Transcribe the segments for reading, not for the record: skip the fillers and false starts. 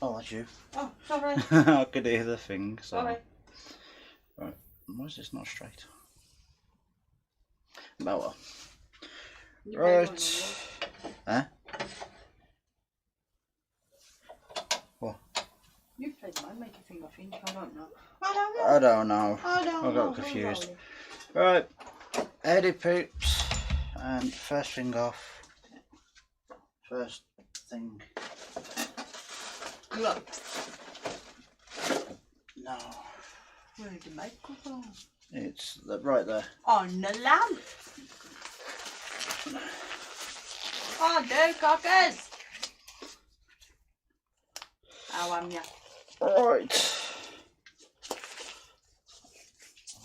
Oh, that's you. Oh, sorry. I could hear the thing. So. Sorry. Right. Why is this not straight? Oh well. Right. Huh? What? You played mine, make a finger think. I don't know. I don't know. I don't I know. got confused. Right. Eddie poops. And first thing off. First thing. Look. No. Where did the microphone? It's right there. On the lamp. Oh, no, cockers. How am ya? Right.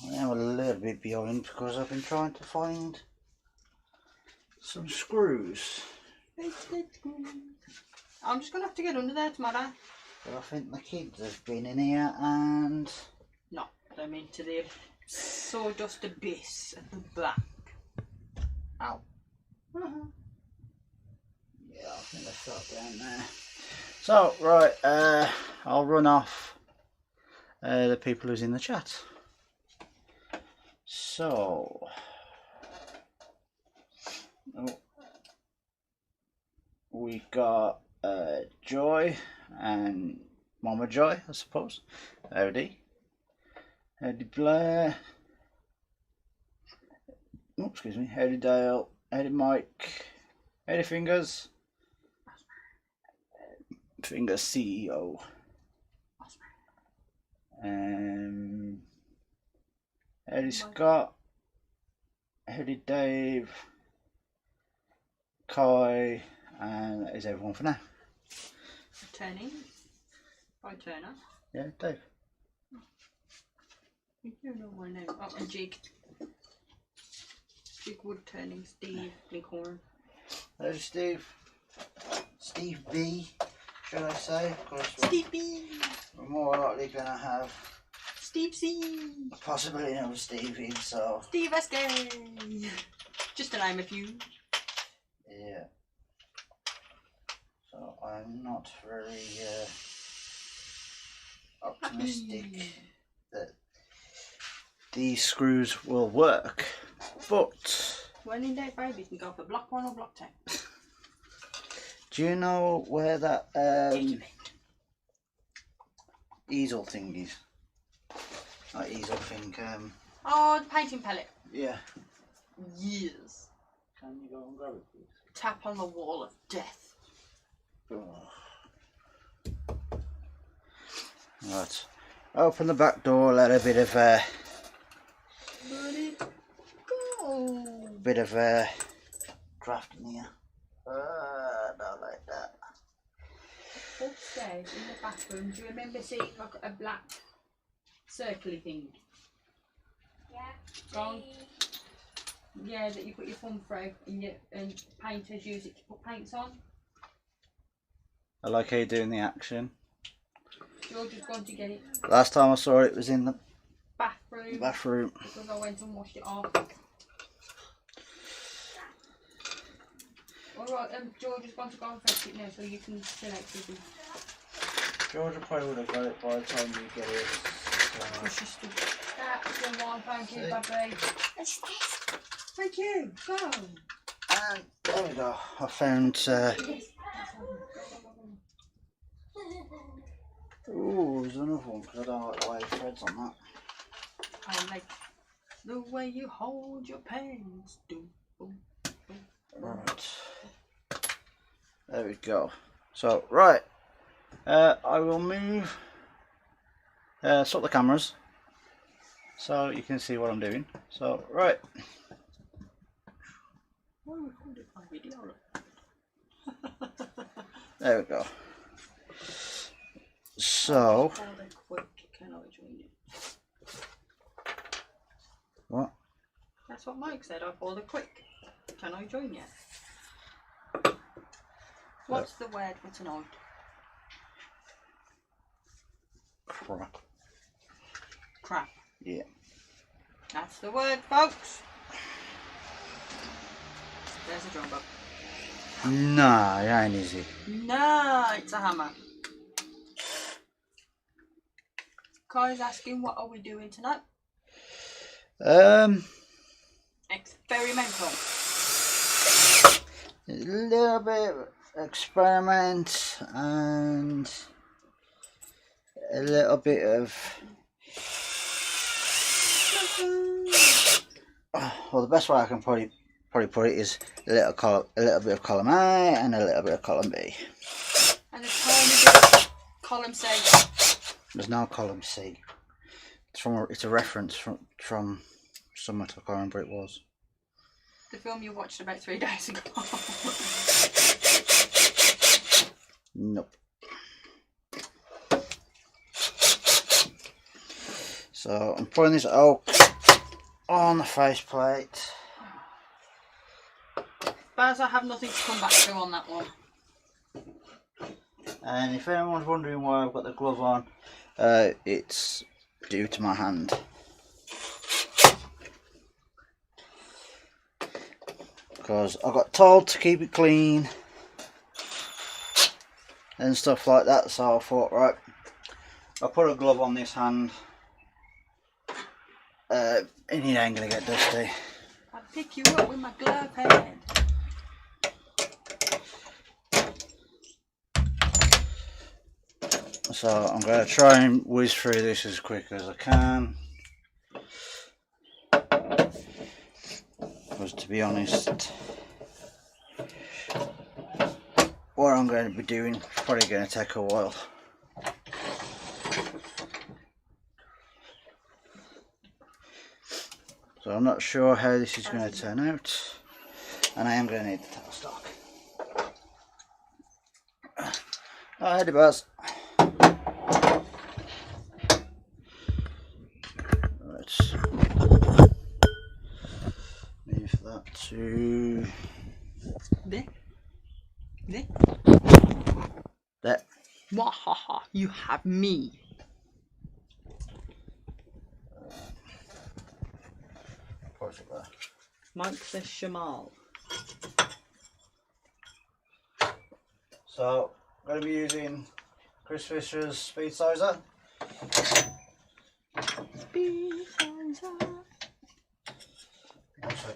I am a little bit behind because I've been trying to find some screws. I'm just going to have to get under there tomorrow. But I think the kids have been in here and... Knock them into the sawdust abyss at the back. Ow. Yeah, I think they fell down there. So, right, I'll run off the people who's in the chat. So... Oh. We got Joy and Mama Joy, I suppose. Howdy. Howdy Blair. Oh, excuse me. Howdy Dale. Howdy Mike. Howdy Fingers. Fingers CEO. Howdy Scott. Howdy Dave. Kai. And that is everyone for now. Turning. By Turner. Yeah, Dave. You don't know my name. Oh, and Jig. Jig Wood Turning. Steve Lincoln. There's Steve. Steve B, should I say? Steve B. We're more likely going to have Steve C. a possibility of Stevie, so. Steve SK. Just to name a few. Yeah. So I'm not very optimistic that these screws will work, but When in doubt, baby, you can go for block 1 or block 10. do you know where that easel thing is? Not easel thing, Oh, the painting palette. yeah. Yes. Can you go and grab it, please? Tap on the wall of death. Oh. Right. Open the back door, let a bit of draft in here. Not like that. Upstairs in the bathroom, do you remember seeing like a black circly thing? Yeah. Gone. Yeah, that you put your thumb through and painters use it to put paints on. I like how you're doing the action. George has gone to get it. Last time I saw it was in the Bathroom. Because I went and washed it off. Alright, George has gone to go and fetch it now so you can select it. Georgia probably would have got it by the time you get it. Push your stuff. That's the one, thank you, baby. What's this? Thank you, go. And there we go. I found. Ooh, there's another one because I don't like the way the threads on that. I like the way you hold your pens. Right. There we go. So, right. I will move. Sort the cameras so you can see what I'm doing. So, right. There we go. So, what? That's what Mike said. I called it quick. Can I join you? What's the word for tonight? Crap. Crap. Yeah. That's the word, folks. There's a drum book. Nah, it ain't easy. No, it's a hammer. Kai's asking, what are we doing tonight? Experimental. A little bit of experiment and a little bit of. Well, the best way I can probably put it is a little bit of column A and a little bit of column B. And a tiny bit of column C. There's no column C. It's a reference from somewhere, I can't remember it was. The film you watched about 3 days ago. Nope. So I'm putting this oak on the faceplate. Baz, I have nothing to come back to on that one. And if anyone's wondering why I've got the glove on, it's due to my hand. Because I got told to keep it clean and stuff like that, so I thought, right, I'll put a glove on this hand and it ain't gonna get dusty. I'll pick you up with my glove head. So I'm going to try and whiz through this as quick as I can. Because to be honest, what I'm going to be doing is probably going to take a while. So I'm not sure how this is going to turn out, and I am going to need the tailstock. Alrighty, Buzz. Let's move that to There. there. Wahaha, you have me. Push it there. Mike says Shamal. So I'm going to be using Chris Fisher's Speed Sizer.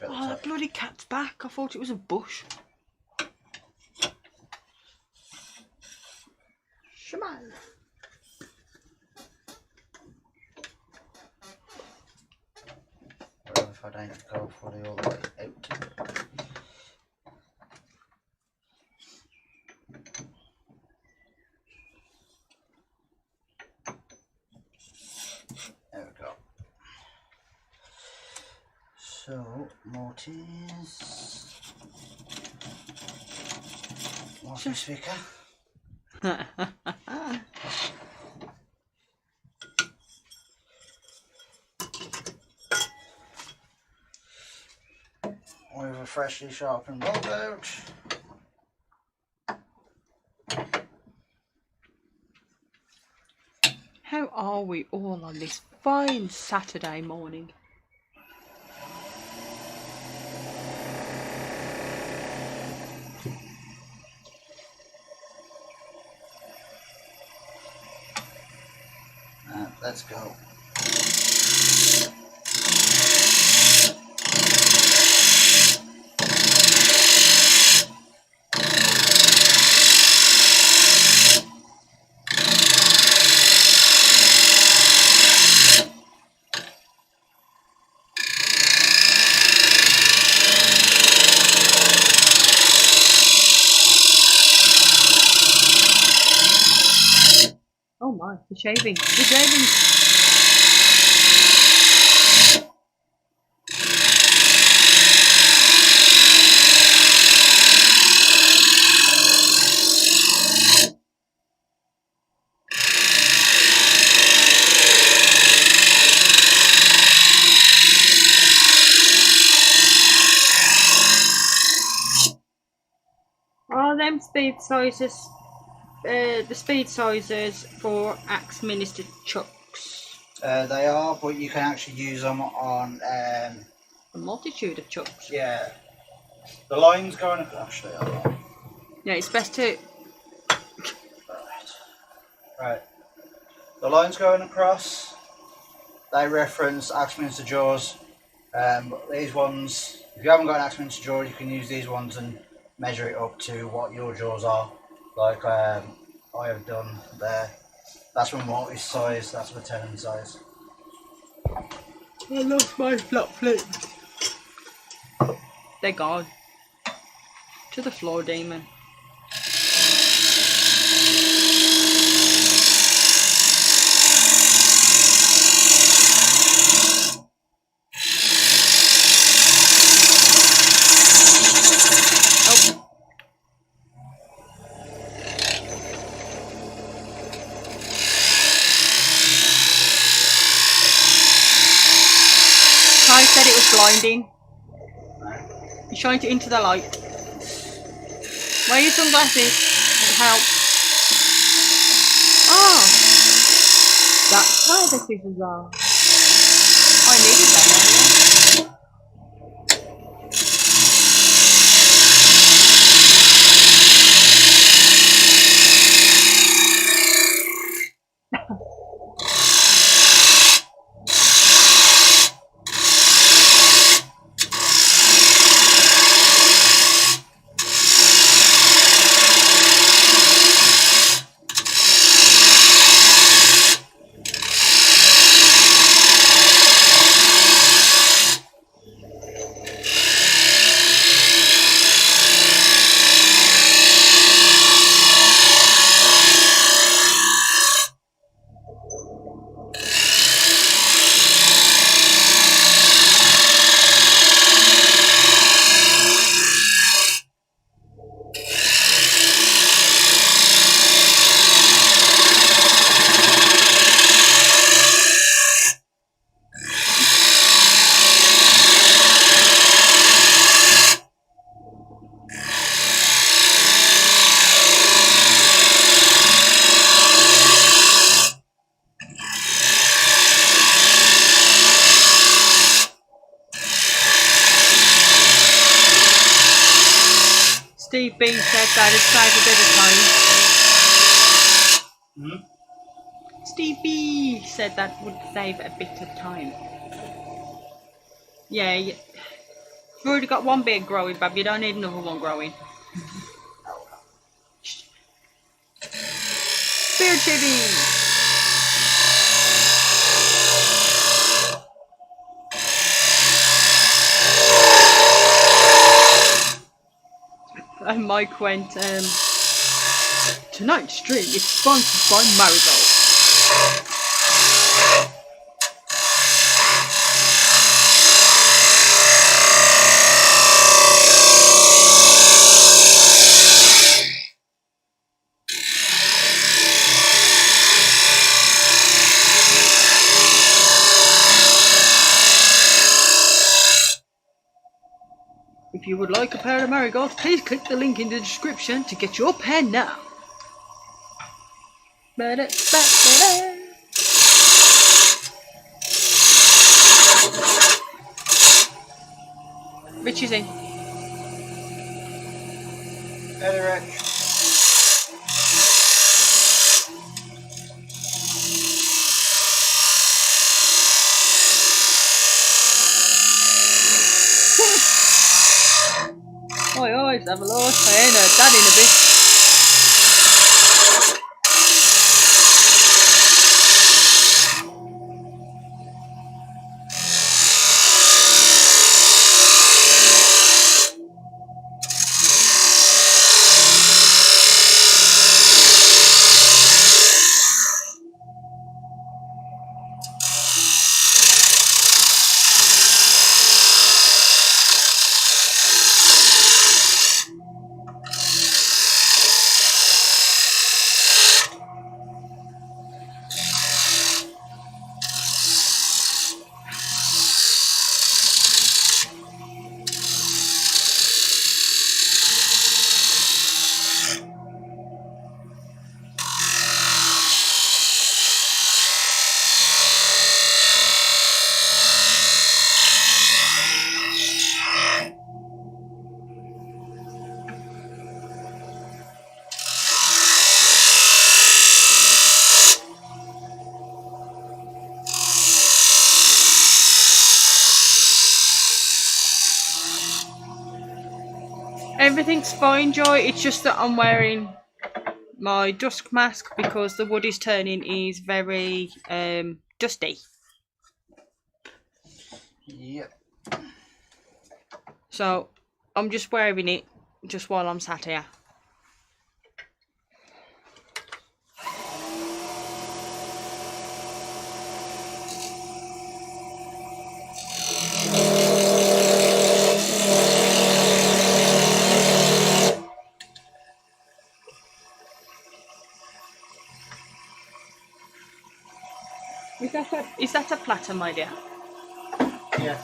Oh, that bloody cat's back. I thought it was a bush. Shamal. What if I don't go fully all the way out? There we go. So, Mortis. Mortis Vicar. With a freshly sharpened bolt out. How are we all on this fine Saturday morning? Let's go. Oh my, the shaving. The shaving. Are them speed sizes, the speed sizes for Axe Minister chucks? They are, but you can actually use them on, A multitude of chucks. yeah, the lines going, actually, I don't know. Yeah, it's best to. Right. the lines going across, they reference Axminster jaws. But these ones, if you haven't got an Axminster jaw, you can use these ones and measure it up to what your jaws are. Like I have done there. That's my multi size, that's my tenon size. I lost my flat flips. They're gone. To the floor, demon. Oh. Kai said it was blinding. You're trying to into the light. Wear your sunglasses. It'll help. Oh, that's where the scissors are. I needed them earlier. Steve B said that it'd save a bit of time. Steve B said that would save a bit of time. Yeah, you've already got one beard growing, Bob. You don't need another one growing. Beard shaving! And Mike went, tonight's stream is sponsored by Marigold. If you would like a pair of marigolds, please click the link in the description to get your pair now. Richie's in. Hey, Rich. Oi, oi, have a loss. I ain't heard that in a bit. everything's fine, Joy. It's just that I'm wearing my dusk mask because the wood is turning is very dusty. Yep. So I'm just wearing it just while I'm sat here. Is that a platter, my dear? Yeah.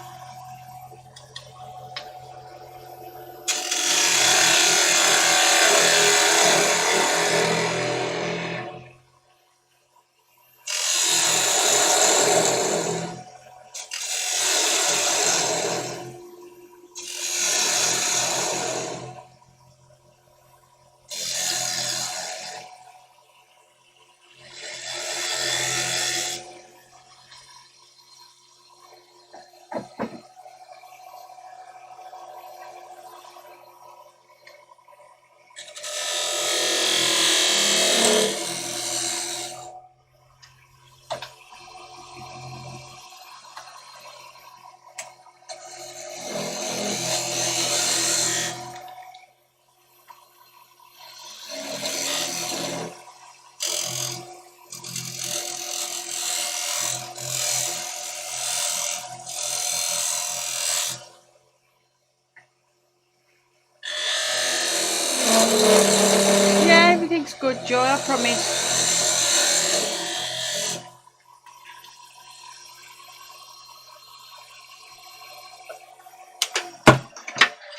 Yeah, everything's good, Joy, I promise.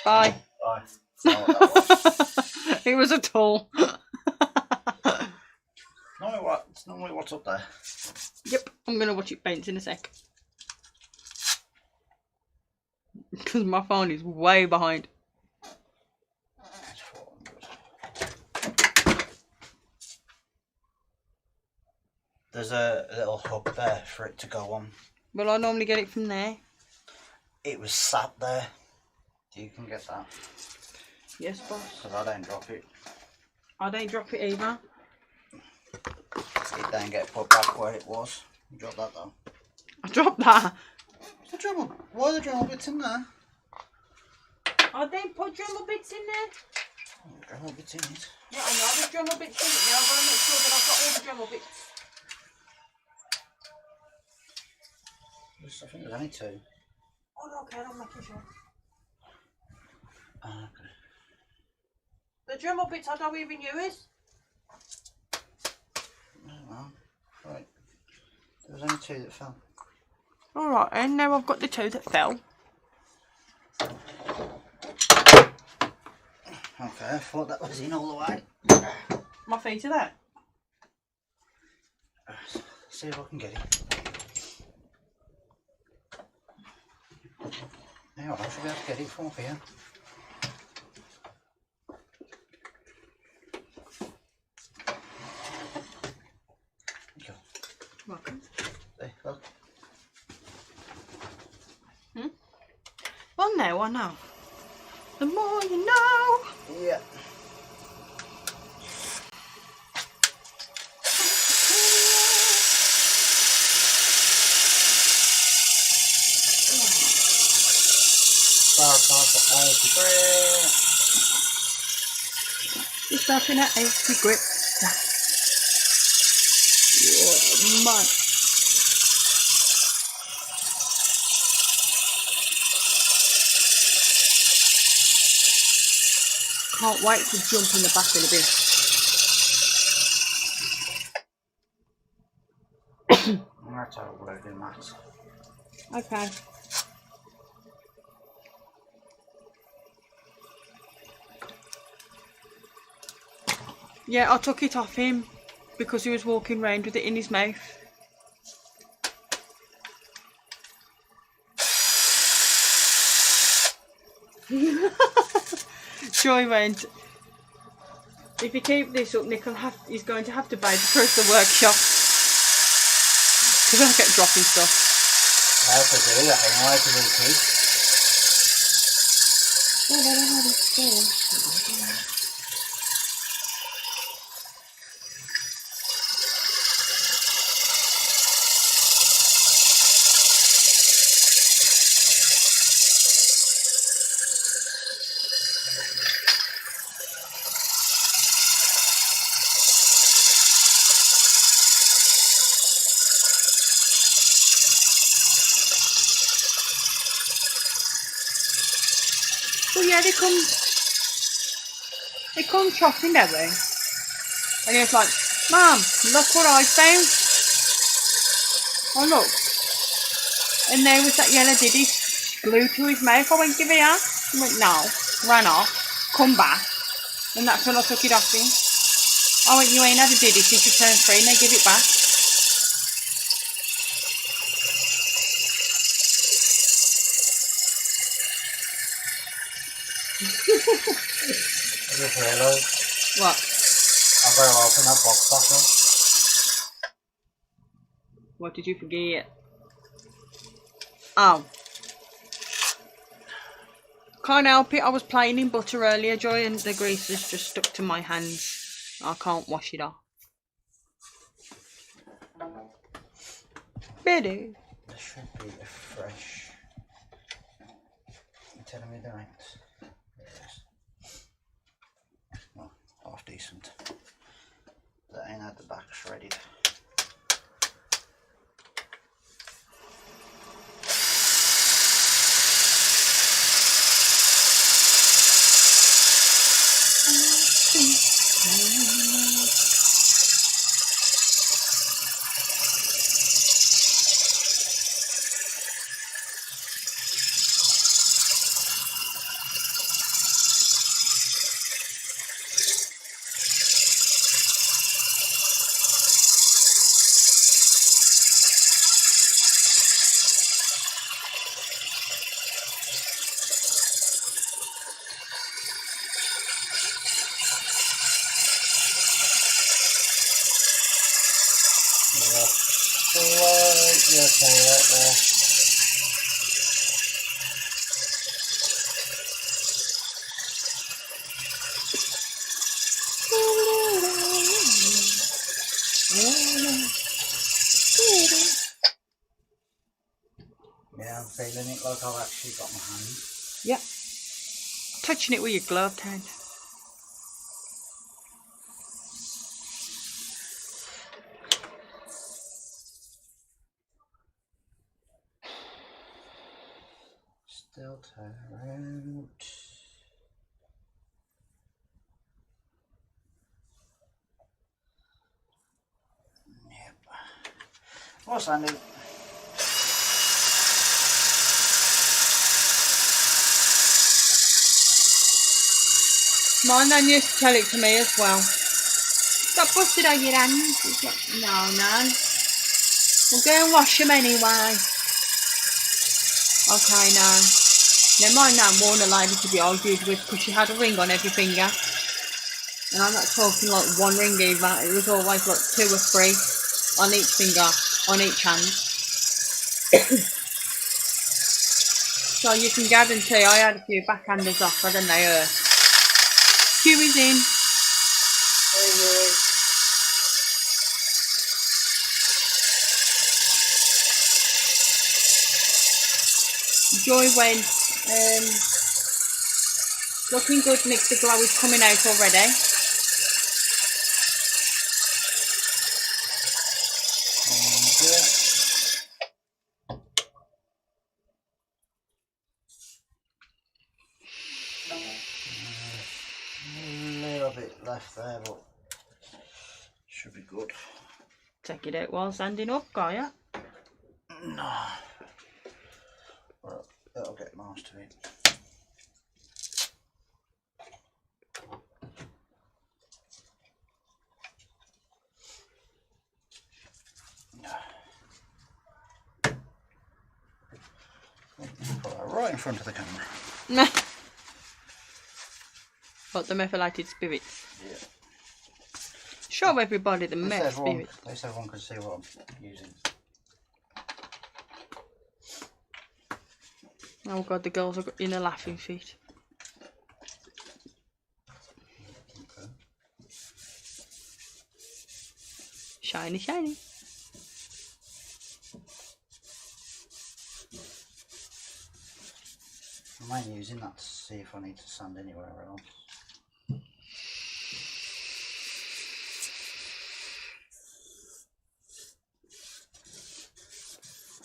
Bye. Bye. Oh, that was. It was a tool. It's normally what's up there. Yep, I'm going to watch it bounce in a sec. Because my phone is way behind. That's 400. There's a little hub there for it to go on. Well, I normally get it from there. It was sat there. You can get that. Yes, boss. Because I don't drop it. I don't drop it either. It don't get put back where it was. You drop that though. I dropped that. What's the Dremel? Why are the Dremel bits in there? I don't put Dremel bits in there. Oh, the Dremel bits in it. Yeah, I know there's Dremel bits in it. Now I've got to make sure that I've got all the Dremel bits. I think there's only 2. Oh, no, okay, I'm making sure. Oh, okay. The Dremel bits I don't even use. Oh, well. Right. There was only 2 that fell. Alright, and now I've got the 2 that fell. Okay, I thought that was in all the way. My feet are there. See if I can get it. Yeah, I should be able to get it from up here. Go. Welcome. There, look. Well, now I know. The more you know. Yeah. You're stopping at a secret. Yeah, man. Can't wait to jump in the back in a bit. That's how it works in maths. Okay. Yeah, I took it off him because he was walking around with it in his mouth. Joy went, if you keep this up, Nick he's going to have to buy the first the workshop. Because I kept dropping stuff. I have to do that anyway because of the kids. Oh, So yeah, they come chopping that way. And he was like, Mum, look what I found. Oh look. And there was that yellow diddy glued to his mouth. I went, give it here. He went, no. Ran off. Come back. And that's when I took it off him. I went, you ain't had a diddy since you turned 3, and they give it back. I just realised What? I've got to open that box back now. What did you forget? Oh. Can't help it. I was playing in butter earlier, Joy, and the grease has just stuck to my hands. I can't wash it off. Biddy. This should be a fresh. You're telling me there ain't? Yes. Well, half decent. That ain't had the back shredded. Yeah, okay, right there. Yeah, I'm feeling it like I've actually got my hand. Yeah. Touching it with your gloved hand. Still turn around. Yep. What's Andy? My nan used to tell it to me as well. Stop busted on your hands. It's like, no, Nan. We'll go and wash them anyway. Okay, Nan. Now my nan warned a lady to be argued with because she had a ring on every finger. And I'm not talking like one ring either. It was always like 2 or 3 on each finger, on each hand. So you can guarantee I had a few backhanders off, I don't know her. Huey's in. Joy went, looking good, Nick, the glow is coming out already. A little bit left there, but should be good. Take it out while standing up, got ya? No. Well, that'll get most of it. Put that right in front of the camera. What, the methylated spirits? Yeah. Show everybody the At least meth everyone, spirits. at least everyone can see what I'm using. Oh god, the girls are in a laughing fit. Shiny, shiny. I'm mainly using that to see if I need to sand anywhere else.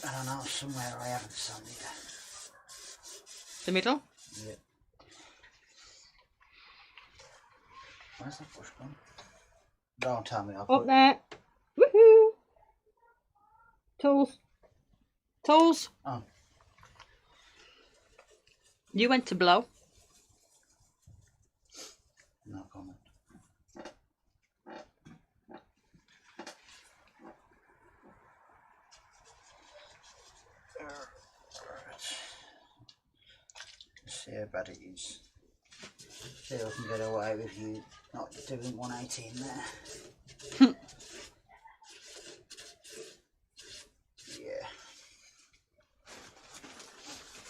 I don't know, somewhere I haven't sanded. The middle? Yep. Where's that bush gone? Don't tell me I'll Up put there. Woohoo! Tools. Tools. Oh. You went to blow. No comment. See how bad it is. See if I can get away with you not doing 118 there. Yeah.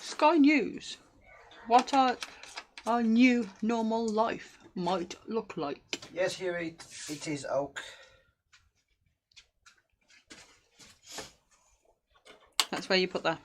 Sky News. What our new normal life might look like. Yes, here it is oak. That's where you put that.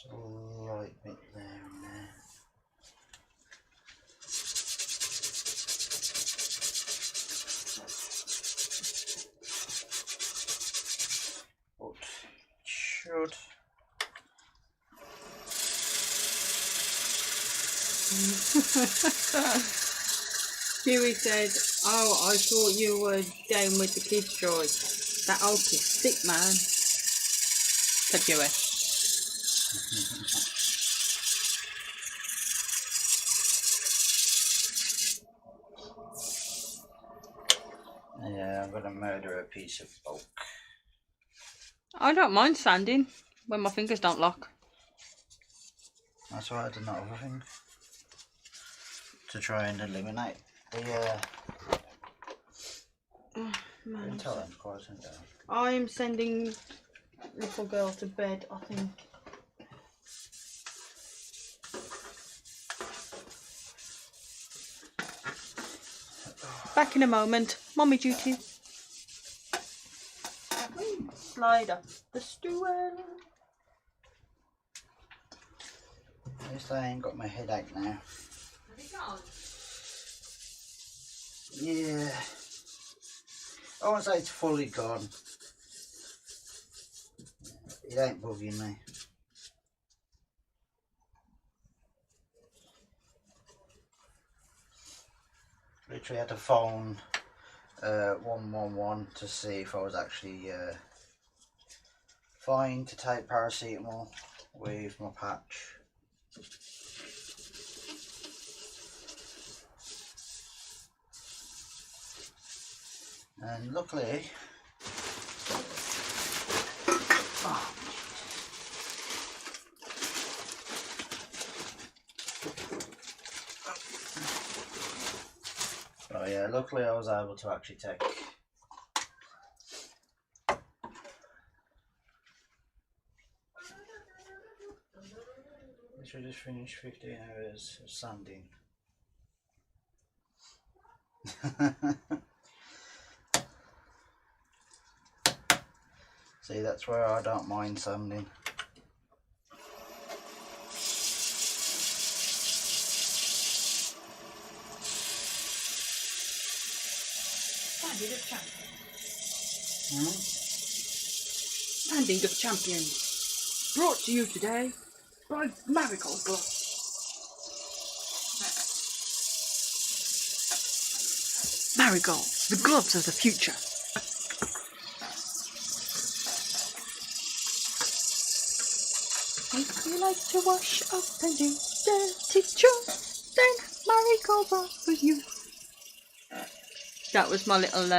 Slight bit there and there. But should. Huey said, "Oh, I thought you were down with the kids, Joy. That oak is sick, man." Said Huey. Yeah, I'm gonna murder a piece of oak. I don't mind sanding when my fingers don't lock. That's why I did that other thing. To try and eliminate the intelligence quotient down. I'm sending little girl to bed, I think. Back in a moment. Mommy duty. Slide up the stool. At least I ain't got my headache now. Yeah. I won't say it's fully gone. It ain't bugging me. Literally had to phone 111 to see if I was actually fine to take paracetamol with my patch. And luckily, oh yeah, luckily I was able to actually take we just finished 15 hours of sanding. See, that's where I don't mind sanding. Standing of champions. Mm-hmm. Standing of champions. Brought to you today by Marigold Gloves. Marigold, the gloves of the future. If you like to wash up and do dirty chores, then Marigold are for you. That was my little,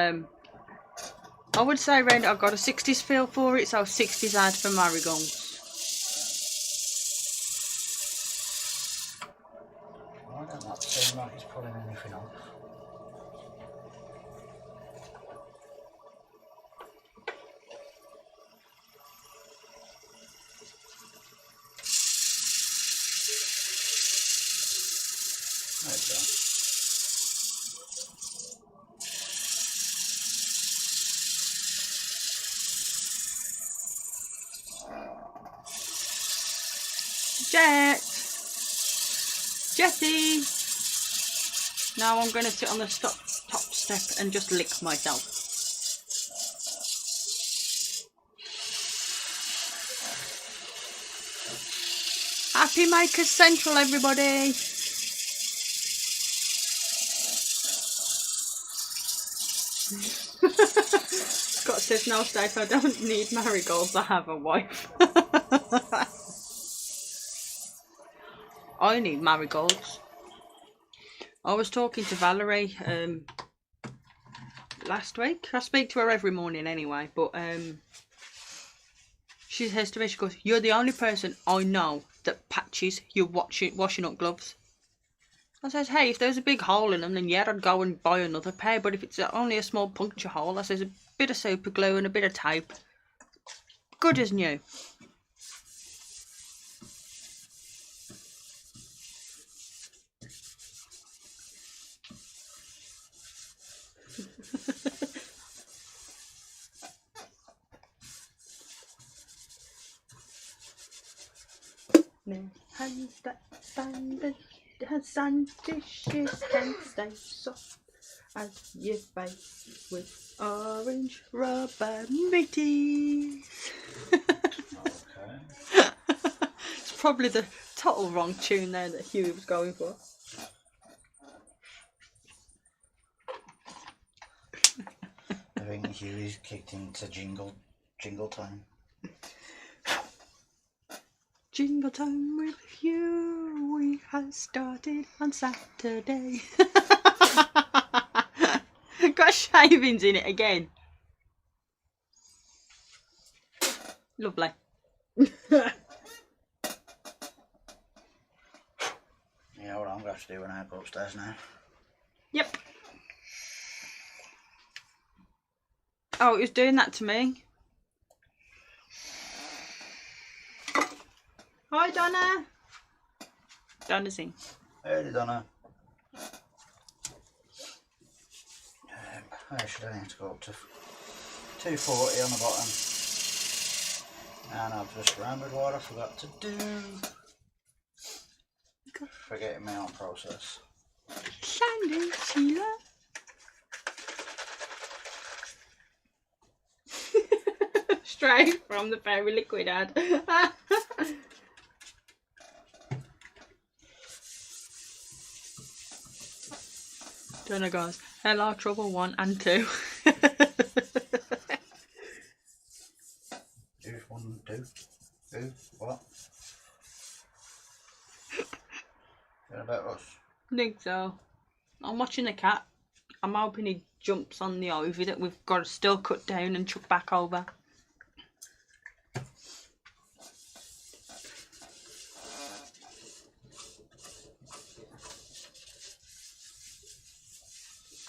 I would say around, I got a 60s feel for it, so 60s ad for Marigolds. I don't like to seem like he's pulling anything off. There we go. Jessie! Now I'm going to sit on the top step and just lick myself. Happy Makers Central, everybody! Scott says, no, Stacey, I don't need marigolds, I have a wife. I need marigolds. I was talking to Valerie last week. I speak to her every morning anyway, but she says to me, she goes, you're the only person I know that patches your washing up gloves. I says, hey, if there's a big hole in them, then yeah, I'd go and buy another pair. But if it's only a small puncture hole, I says, a bit of super glue and a bit of tape. Good as new. Hands that sand dishes can stay soft as you bake with orange rubber mitties. Okay. It's probably the total wrong tune there that Huey was going for. I think Huey's kicked into jingle time. Jingle time with Huey has started on Saturday. Got shavings in it again. Lovely. Yeah, well, I'm going to have to do when I go upstairs now. Yep. Oh, it was doing that to me. Hi, Donna. Donna's in. Hey, Donna. I should only have to go up to 240 on the bottom. And I've just remembered what I forgot to do. Forgetting my own process. Sandy, Sheila. Straight from the Fairy Liquid ad. Donna goes, hello, trouble 1 and 2. Do 1, 2, 2, what? Get a bit rush. I think so. I'm watching the cat. I'm hoping he jumps on the ivy that we've got to still cut down and chuck back over.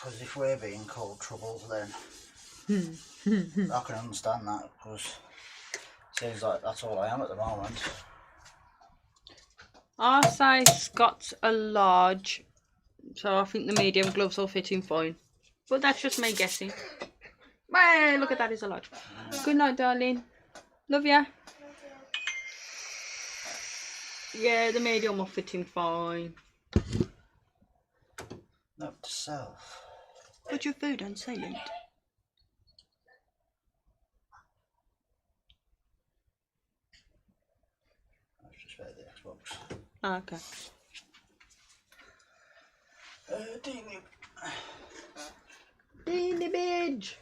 Because if we're being called troubles, then I can understand that, because it seems like that's all I am at the moment. Our size Scott's a large, so I think the medium gloves will fit him fine. But that's just me guessing. Well, look at that, it's a large. Good night, darling. Love ya. Yeah, the medium will fit him fine. Note to self. Put your food on silent. That's just about the Xbox. Ah, okay. Beanie Badge.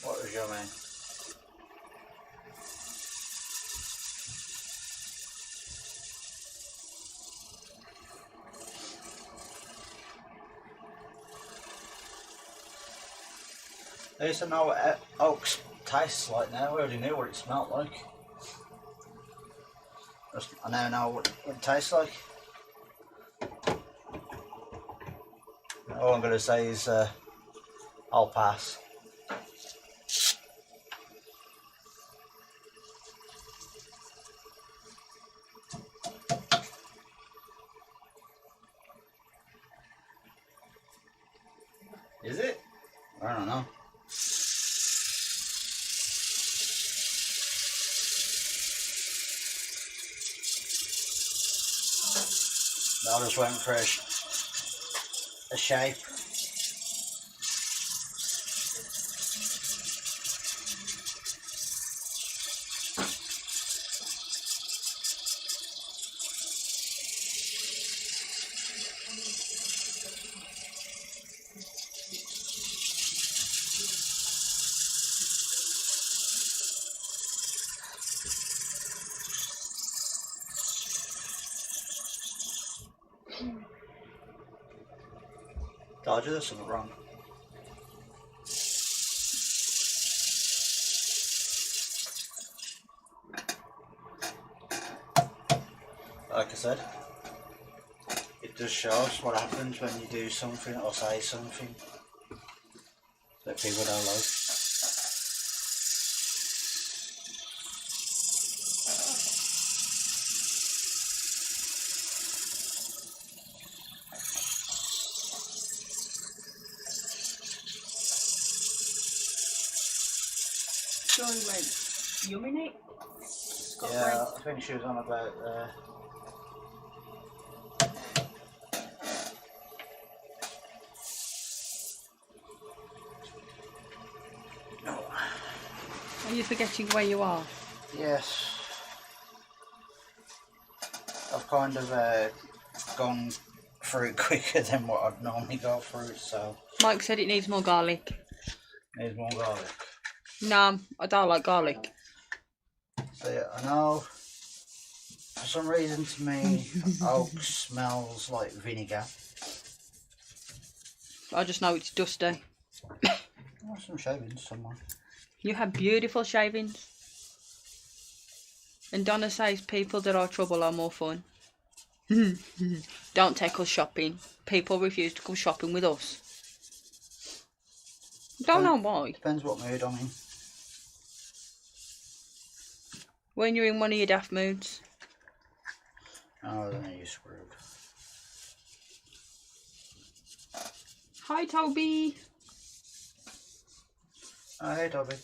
What was your name? I used to know what oaks tastes like now. I already knew what it smelled like. I now know what it tastes like. All I'm going to say is I'll pass. Is it? I don't know. I just went for a shape. Told you there's something wrong. Like I said, it just shows what happens when you do something or say something that people don't like. Joy went yummy. Yeah, I think she was on about Are you forgetting where you are? yes. I've kind of gone through quicker than what I'd normally go through, so Mike said it needs more garlic. needs more garlic. No, I don't like garlic. So yeah, I know for some reason to me oak smells like vinegar. I just know it's dusty. Oh, some shavings somewhere. You have beautiful shavings. And Donna says people that are trouble are more fun. Don't take us shopping. People refuse to come shopping with us. Don't know why. Depends what mood I'm in. When you're in one of your daft moods. Oh, then you're screwed. Hi, Toby. Oh, hey, Dobby.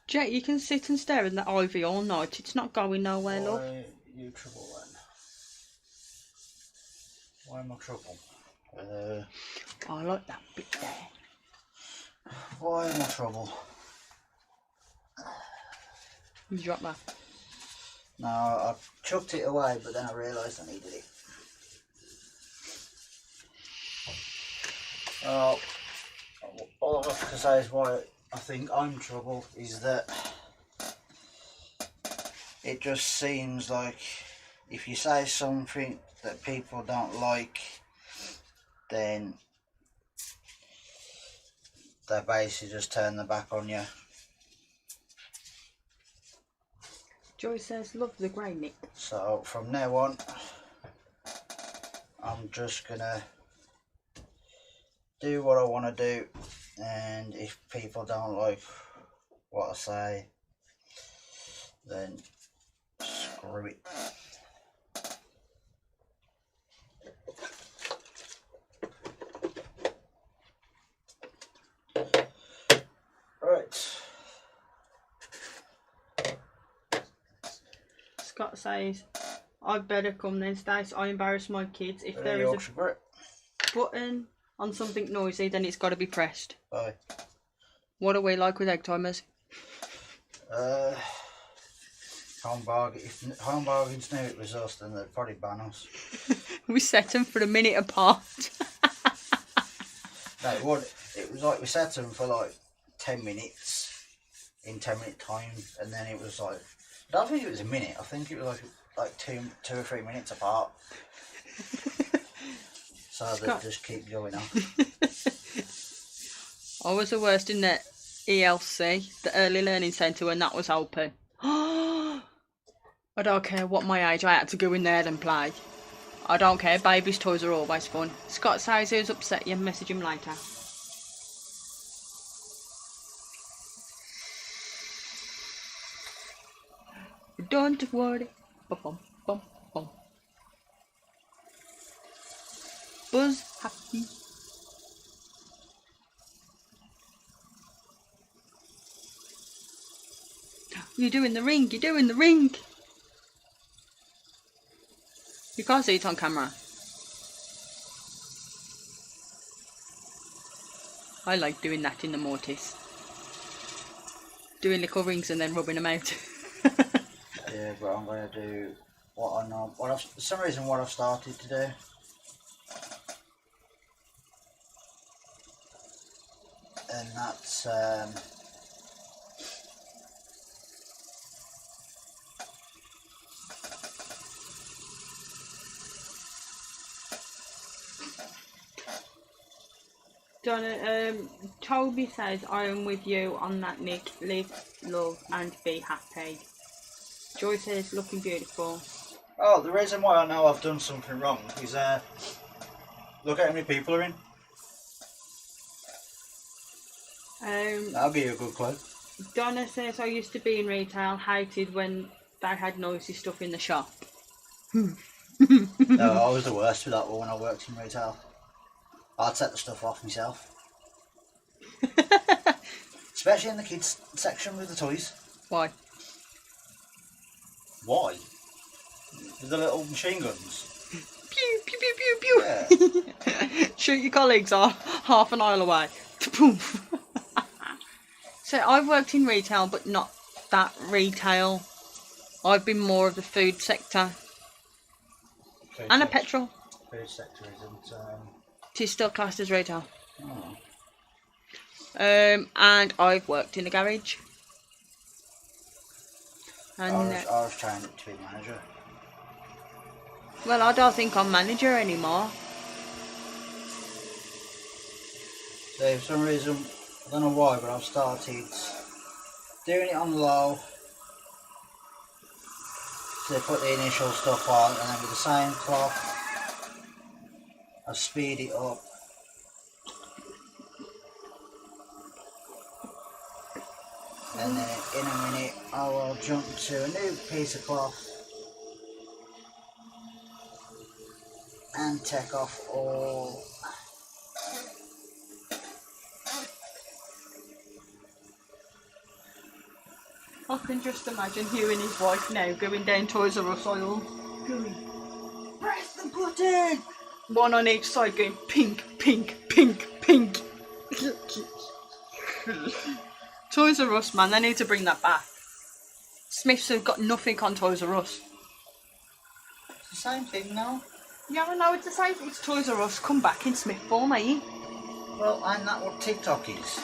Jet, you can sit and stare at the ivy all night. It's not going nowhere, love. Why you trouble then? Why am I trouble? I like that bit there. Why am I trouble? You drop that. No, I chucked it away, but then I realised I needed it. All I've got to say is why I think I'm trouble is that it just seems like if you say something that people don't like, then they basically just turn their back on you. Joy says, love the grey, Nick. So from now on, I'm just gonna do what I want to do, and if people don't like what I say, then screw it. Right. Scott says, I'd better come then, Stace. I embarrass my kids. If there is Yorkshire Grit. a button on something noisy, then it's got to be pressed. Bye. What are we like with egg timers? Home bargain. If home bargains knew it was us, then they'd probably ban us. We set them for a minute apart. No, it would. It was like we set them for like 10 minutes in 10-minute time, and then it was like, I don't think it was a minute. I think it was like two or 3 minutes apart. So they just keep going on. I was the worst in the ELC, the Early Learning Centre, when that was open. I don't care what my age, I had to go in there and play. I don't care, babies' toys are always fun. Scott says he was upset, you message him later. Don't worry. Bum, bum, bum, bum. Buzz happy. You're doing the ring, you're doing the ring. You can't see it on camera. I like doing that in the mortise. Doing little rings and then rubbing them out. Yeah, but I'm going to do what I know. For some reason, what I've started to do. And that's Donna, Toby says, I am with you on that, Nick. Live, love, and be happy. Joy says, looking beautiful. Oh, the reason why I know I've done something wrong is look at how many people are in. That'll give you a good clue. Donna says, I used to be in retail, hated when they had noisy stuff in the shop. No, I was the worst with that one when I worked in retail. I'd set the stuff off myself. Especially in the kids section with the toys. Why? Why? With the little machine guns. Pew, pew, pew, pew, pew. Yeah. Shoot your colleagues are half an aisle away. So I've worked in retail, but not that retail. I've been more of the food sector. And a petrol. Food sector isn't... It is still classed as retail. Oh. And I've worked in a garage. And I was trying to be manager. well, I don't think I'm manager anymore. So for some reason, I don't know why, but I've started doing it on low. So put the initial stuff on, and then with the same clock, I speed it up. And then in a minute, I will jump to a new piece of cloth and take off all. I can just imagine Hugh and his wife now going down Toys R Us aisle. Going, press the button! One on each side going pink, pink, pink, pink. Toys R Us, man, they need to bring that back. Smiths have got nothing on Toys R Us. It's the same thing now. Yeah, I know, it's the same. It's Toys R Us. Come back in Smith for me. Well, and that what TikTok is.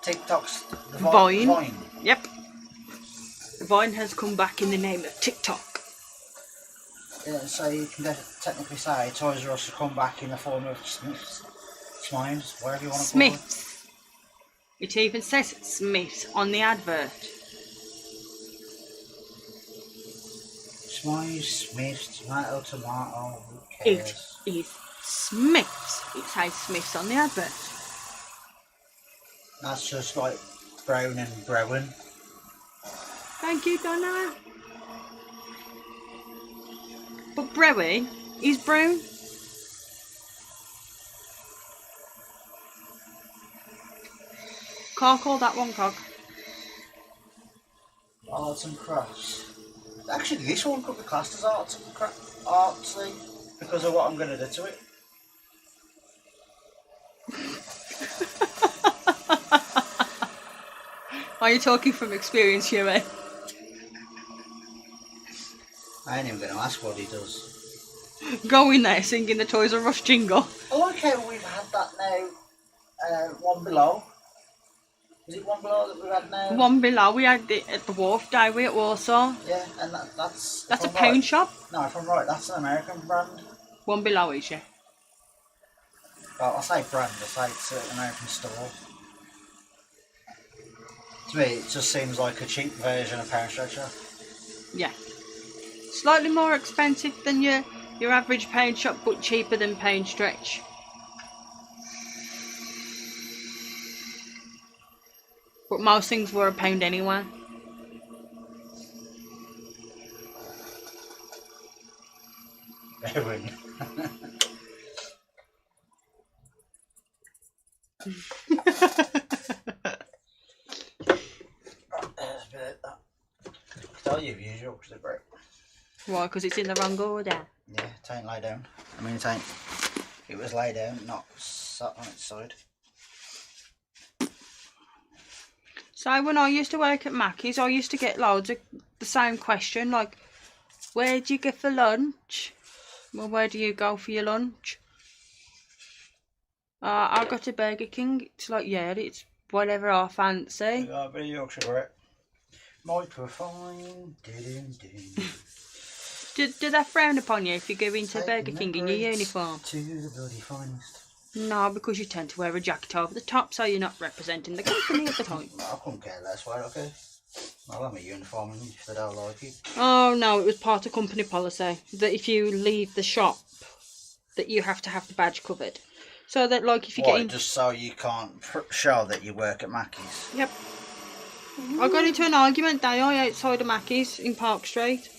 TikTok's the Vine. Vine. Yep. Vine has come back in the name of TikTok. Yeah, so you can technically say Toys R Us has come back in the form of Smiths, Smimes, whatever you want to call it. Smiths. It even says Smiths on the advert. Smimes, Smiths, tomato, who It cares? is Smiths. It says Smiths on the advert. That's just like brown and brown. Thank you, Donna. But Brewy is brown. Can't call that one cog. Arts and crafts. Actually, this one could be classed as artsy because of what I'm going to do to it. Are you talking from experience, Huey? I ain't even going to ask what he does. Go in there singing the Toys R Us jingle. I like how we've had that now. One below. Is it one below that we've had now? One below, we had it at the Wharf Day we at Warsaw. Yeah, and that's. That's a if I'm pound right- shop. No, if I'm right, that's an American brand. One below is yeah. Well, I say brand, I say it's an American store. To me, it just seems like a cheap version of Power Stretcher. Yeah. Slightly more expensive than your average pound shop, but cheaper than Pound Stretch. But most things were a pound anyway. Ewan. Tell you the usual, because they're great. Why? Because it's in the wrong order. Yeah, it ain't lay down. I mean, it ain't. It was lay down, not sat on its side. So when I used to work at Mackey's, I used to get loads of the same question, like, where do you go for lunch? Well, where do you go for your lunch? I go to Burger King. It's like, yeah, it's whatever I fancy. A bit of Yorkshire bread. Microphone. Do they frown upon you if you go into Burger King in your uniform? To the bloody finest. No, because you tend to wear a jacket over the top, so you're not representing the company at the time. I couldn't care less, right, okay? I'll have my uniform in if they don't like it. Oh no, it was part of company policy that if you leave the shop, that you have to have the badge covered. So that, like, if you get in... Just so you can't show that you work at Mackey's? Yep. I got into an argument day outside of Mackey's in Park Street.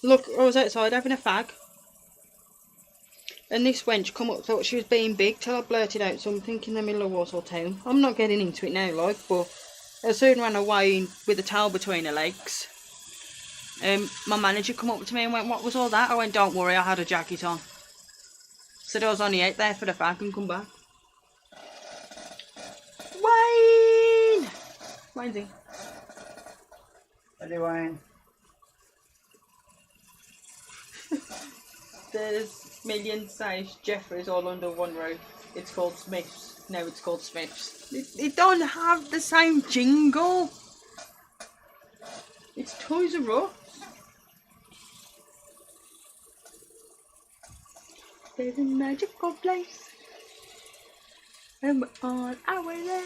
Look, I was outside having a fag. And this wench come up, thought she was being big, till I blurted out something in the middle of Warsaw Town. I'm not getting into it now, like, but I soon ran away with a towel between her legs. My manager come up to me and went, "What was all that?" I went, "Don't worry, I had a jacket on." Said I was only out there for the fag and come back. Wayne! Wayne's in. Hello, Wayne. There's million-sized Jeffreys all under one roof. It's called Smiths. No, it's called Smiths. It don't have the same jingle. It's Toys R Us. There's a magical place, and we're on our way there.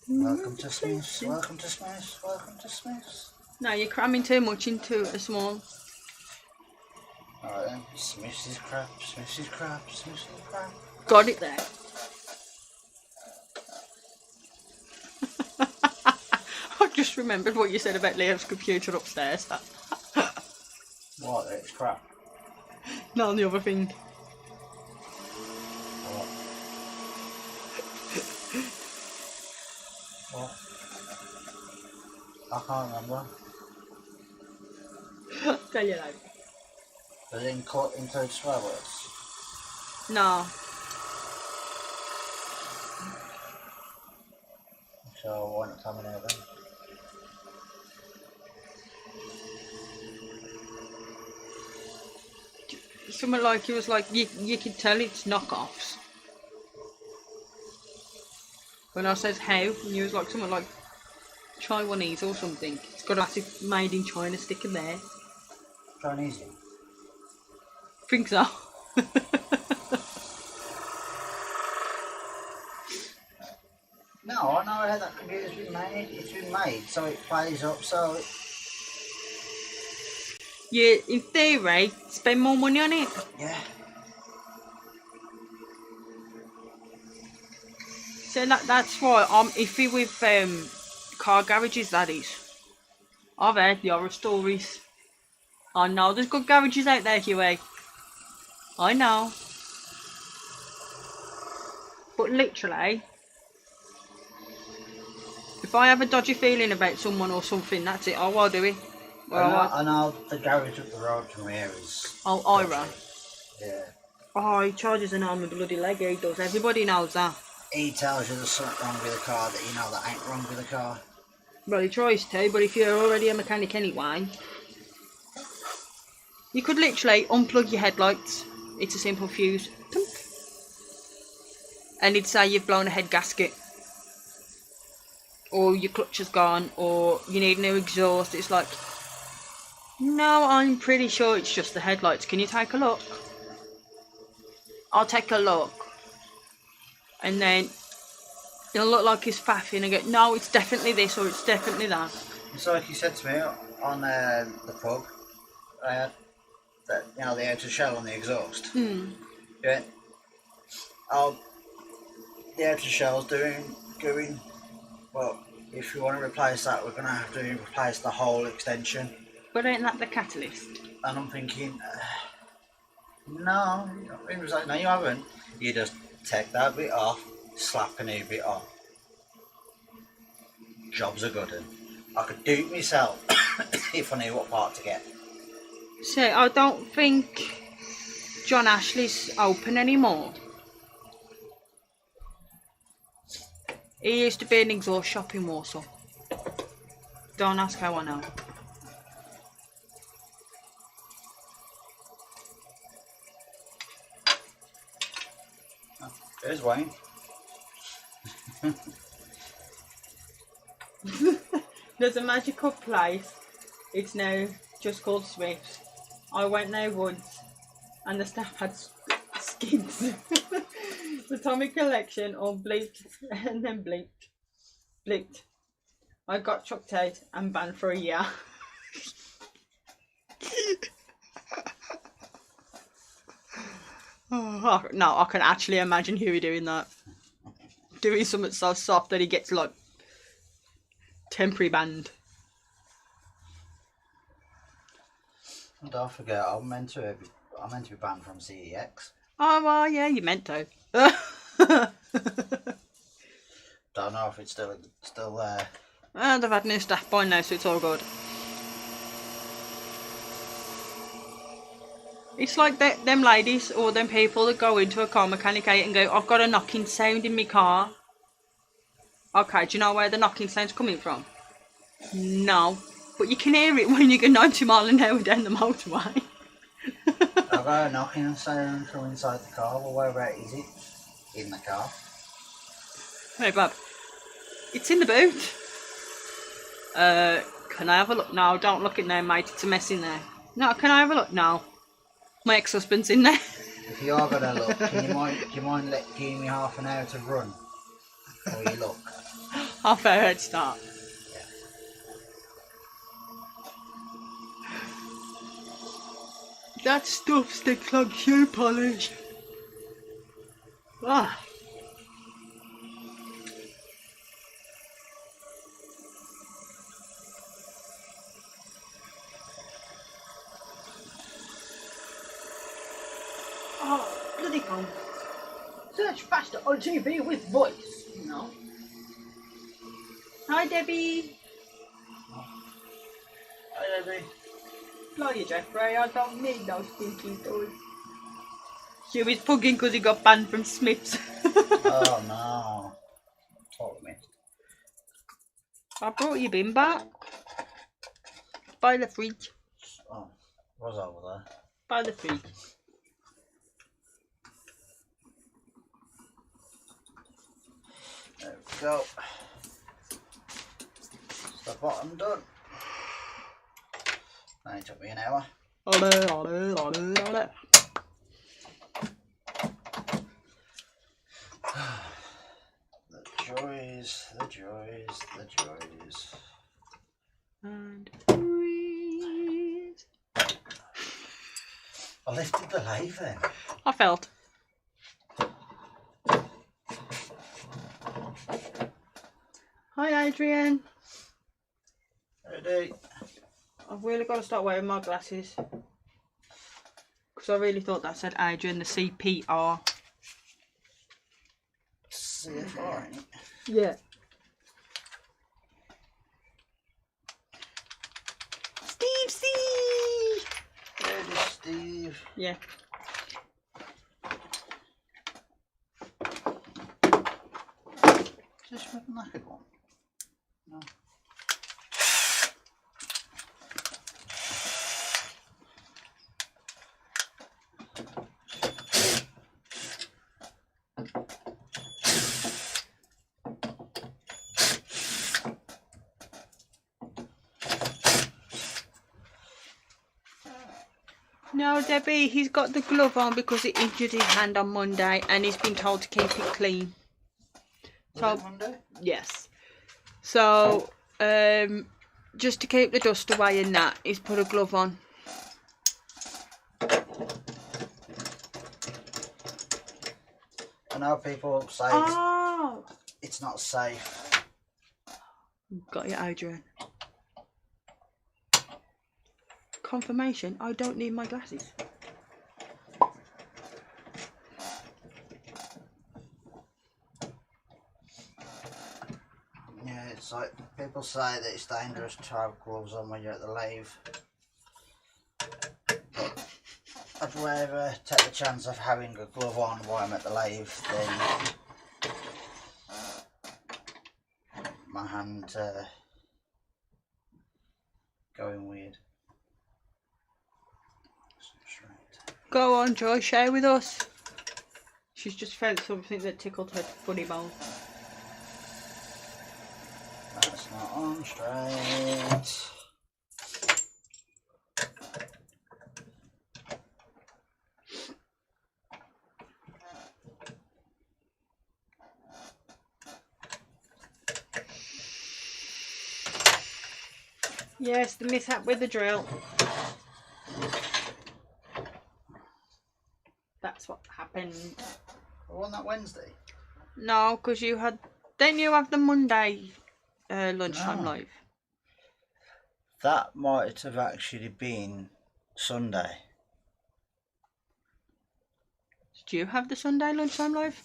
Welcome to Smiths, welcome to Smiths, welcome to Smiths. No, you're cramming too much into a small. Alright then, Smiths is crap, Smiths is crap, Smiths is crap. Got it there. I just remembered what you said about Leo's computer upstairs. What, it's crap? Not on the other thing. What? What? I can't remember. Tell you later. Does it include swear words? No. So why not tell me now then? Something like, it was like, you could tell it's knockoffs. When I said how, and you was like something like Taiwanese or something. It's got a massive made in China sticker there. Chinese. Think so. No, I know how that computer's been made. It's been made so it plays up. So Yeah, in theory, spend more money on it. yeah. So that's why I'm iffy with car garages, that is. I've heard the horror stories. I know there's good garages out there, Huey. I know. But literally, if I have a dodgy feeling about someone or something, that's it. I will do it. I know the garage up the road from here is. Oh, Ira. Yeah. Oh, he charges an arm with a bloody leg, he does. Everybody knows that. He tells you there's something wrong with the car that you know that ain't wrong with the car. Well, he tries to, but if you're already a mechanic anyway, you could literally unplug your headlights. It's a simple fuse. Tunk. And he'd say you've blown a head gasket. Or your clutch has gone, or you need new exhaust. It's like, no, I'm pretty sure it's just the headlights. Can you take a look? I'll take a look. And then it'll look like he's faffing and go, no, it's definitely this or it's definitely that. It's like he said to me on the plug, I had that, you know, the outer shell on the exhaust. Yeah. The outer shell's going, well, if you want to replace that, we're going to have to replace the whole extension. But ain't that the catalyst? And I'm thinking, no. He was like, no, you haven't. You just take that bit off, slap a new bit on. Job's a good one. I could do it myself if I knew what part to get. So I don't think John Ashley's open anymore. He used to be an exhaust shop in Warsaw. Don't ask how I know. There's Wayne. There's a magical place. It's now just called Smith's. I went there once and the staff had skids. The Tommy collection all bleeped and then blinked. I got chucked out and banned for a year. Oh, no, I can actually imagine Huey doing that. Doing something so soft that he gets like temporary banned. And don't forget, I'm meant to be banned from CEX. Oh well, yeah, you meant to. Don't know if it's still there. And I've had new staff by now, so it's all good. It's like them ladies or them people that go into a car mechanic and go, I've got a knocking sound in my car. Okay, do you know where the knocking sound's coming from? No. But you can hear it when you go 90 miles an hour down the motorway. I've got a knocking sound from inside the car. Well, where is it? In the car. Hey, Bob. It's in the boot. Can I have a look? No, don't look in there, mate. It's a mess in there. No, can I have a look? No. My ex-husband's in there. If you are gonna look, do you mind giving me half an hour to run? Or you look? Half hour head start. Yeah. That stuff sticks like shoe polish. Ah. Oh, bloody hell. Search faster on TV with voice, you know. Hi, Debbie. Hi, Debbie. Bloody Jeffrey, I don't need those stinky toys. Huey's pugging because he got banned from Smith's. Oh no. Totally missed. I brought your bin back. By the fridge. Oh, was over there. By the fridge. There we go. It's the bottom done. Only took me an hour. The joys, the joys, the joys. And breathe. I lifted the lathe then. I felt. Hi Adrian. Ready? I've really got to start wearing my glasses. Because I really thought that said Adrian, the CPR. CFR, ain't it? Yeah. Steve! Ready, Steve. Yeah. Is this with the knackered one? No. No, Debbie, he's got the glove on because he injured his hand on Monday and he's been told to keep it clean. Was it Monday? Yes. So, just to keep the dust away and that, he's put a glove on. I know people say Oh! it's not safe. Got you, Adrian. Confirmation, I don't need my glasses. Yeah, it's like people say that it's dangerous to have gloves on when you're at the lathe. But I'd rather take the chance of having a glove on while I'm at the lathe than my hand going weird. Straight. Go on, Joy, share with us. She's just felt something that tickled her funny bone. That's not on straight. Yes, the mishap with the drill. That's what happened. Wasn't that Wednesday? No, because you had... Didn't you have the Monday lunchtime No. live? That might have actually been Sunday. Did you have the Sunday lunchtime live?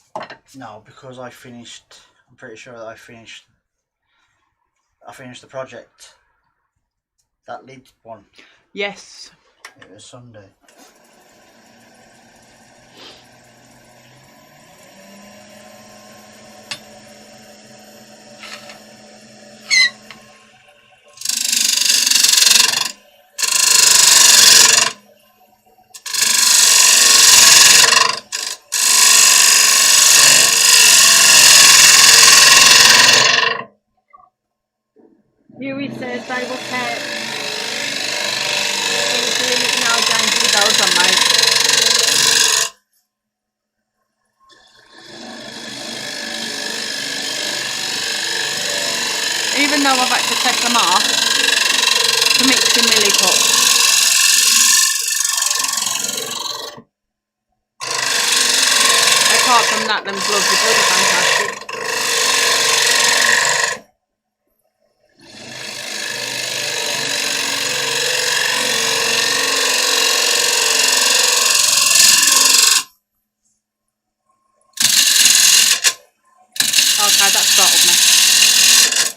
No, because I finished. I'm pretty sure that I finished the project. That lead one. Yes. It was Sunday. Huey says they will care. Now James with those on, mate. Even though I've had to take them off to mix in my lip up. Apart from that, them gloves are bloody fantastic. Okay, that startled me.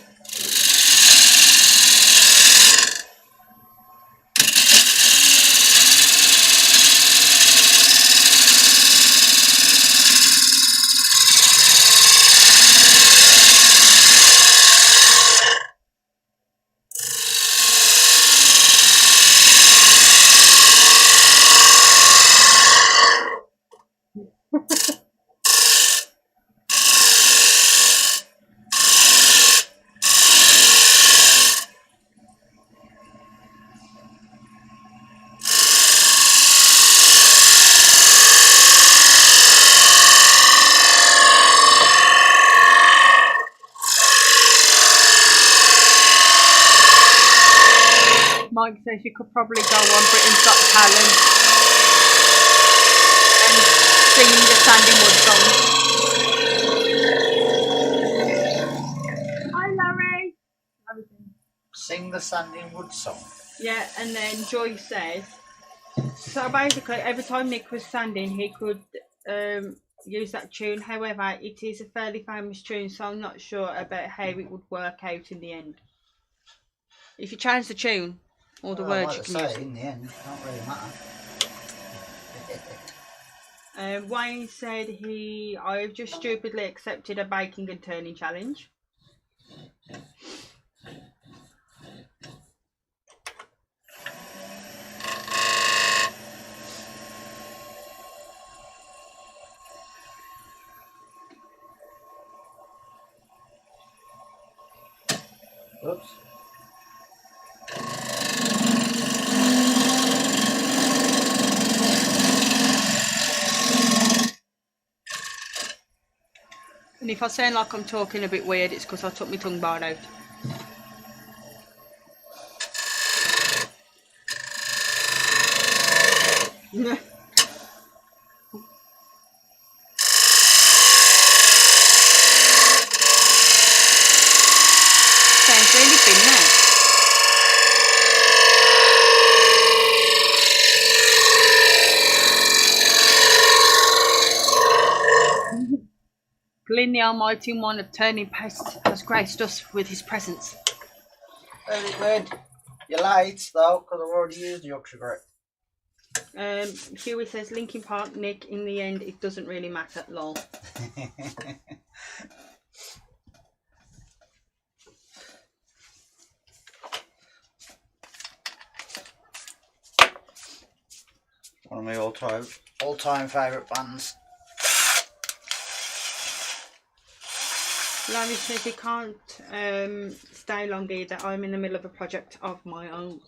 Mike says you could probably go on Britain's Got Talent and singing the Sandy Wood song. Hi, Larry. Sing the Sandy Wood song. Yeah, and then Joy says, so basically every time Nick was standing, he could use that tune. However, it is a fairly famous tune, so I'm not sure about how it would work out in the end. If you change the tune or the words, you can use it. In the end, it can't really matter. Wayne said I've just stupidly accepted a baking and turning challenge. Oops. And if I sound like I'm talking a bit weird, it's because I took my tongue bar out. Sounds really thin now. Glyn the Almighty One of Turning Post has graced us with his presence. Very good. You're late though, because I've already used the Yorkshire Grit. Huey says Linkin Park, Nick, in the end it doesn't really matter, lol. One of my all-time favourite bands. Larry says he can't stay long either. I'm in the middle of a project of my own.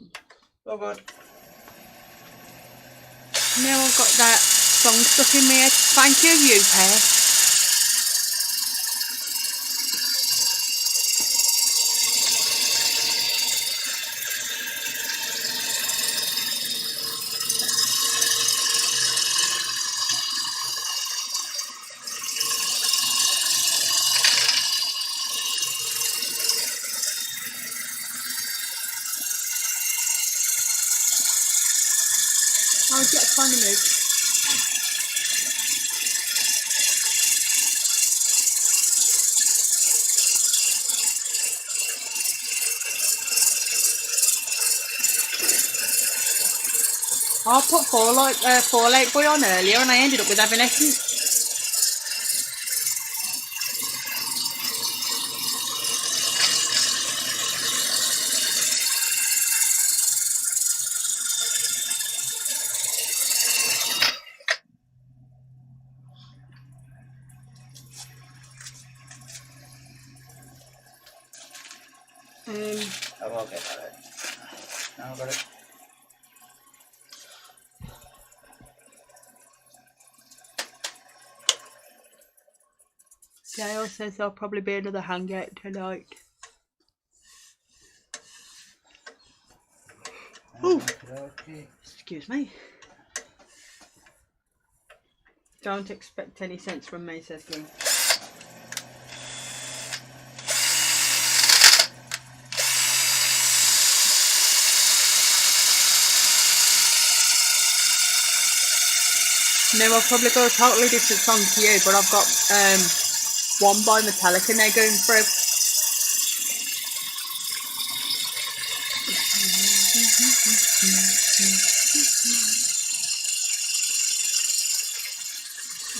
Oh good. Now I've got that song stuck in my head. Thank you, you pair. I'll get funny move. I put Fallout Boy on earlier and I ended up with Evanescence. I will get that out. Now I've got it. Gail says there'll probably be another hangout tonight. Okay. Excuse me. Don't expect any sense from me, says Glyn. No, I've probably got a totally different song to you, but I've got one by Metallica now going through.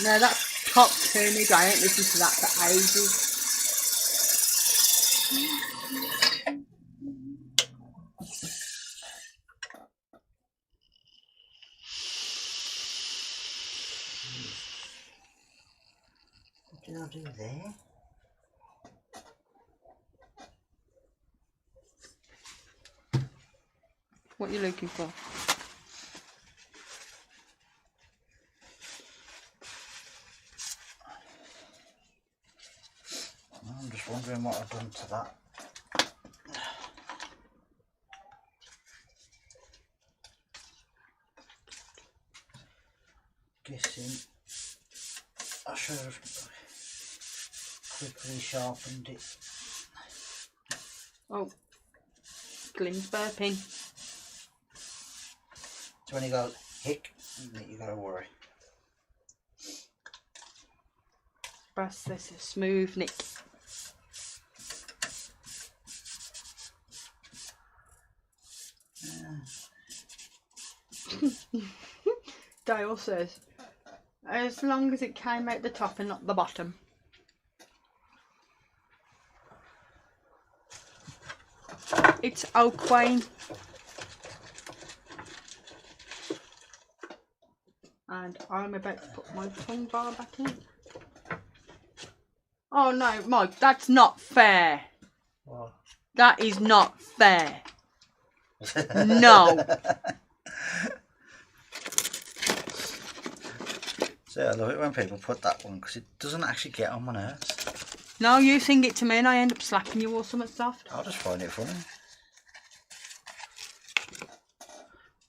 No, that's top tunage. I ain't listened to that for ages. What did I do there? What are you looking for? I'm just wondering what I've done to that. guessing I should have quickly sharpened it. Oh, Glyn's burping. So when he goes hick, you gotta worry. Brass, this is smooth, Nick. Dale says, as long as it came out the top and not the bottom. It's oak wine. And I'm about to put my tongue bar back in. Oh no, Mike, that's not fair. What? That is not fair. No. See, I love it when people put that one because it doesn't actually get on my nerves. No, you sing it to me and I end up slapping you or something soft. I'll just find it funny.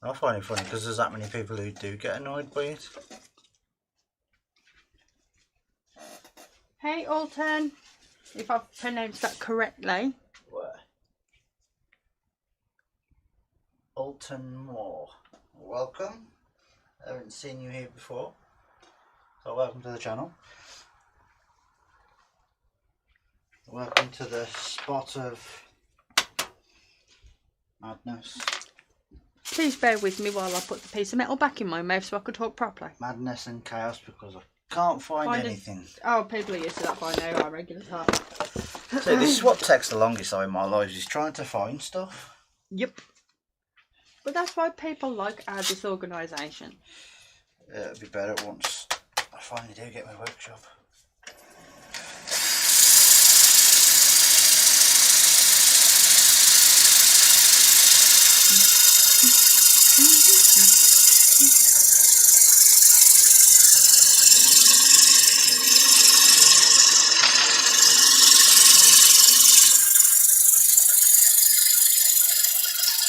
I find it funny because there's that many people who do get annoyed by it. Hey Alton, if I've pronounced that correctly. Where? Alton Moore. Welcome. I haven't seen you here before. So welcome to the channel. Welcome to the spot of madness. Please bear with me while I put the piece of metal back in my mouth so I can talk properly. Madness and chaos because I can't find anything. Oh, people are used to that by now, our regular talk. So this is what takes the longest time in my life, is trying to find stuff. Yep. But that's why people like our disorganisation. It'll be better once I finally do get my workshop.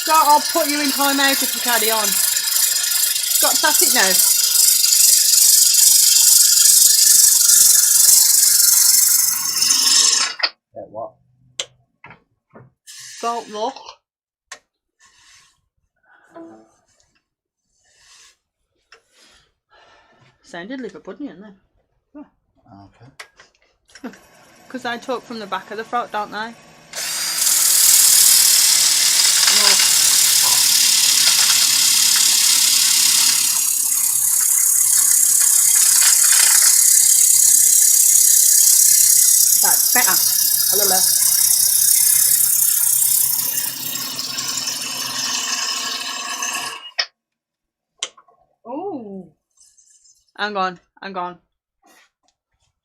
So I'll put you in time out if you carry on. Got static now. Yeah, what? Don't look. Sounded like a pudding in there. Okay. Because I talk from the back of the throat, don't they? That's better. A little less. Oh. Hang on.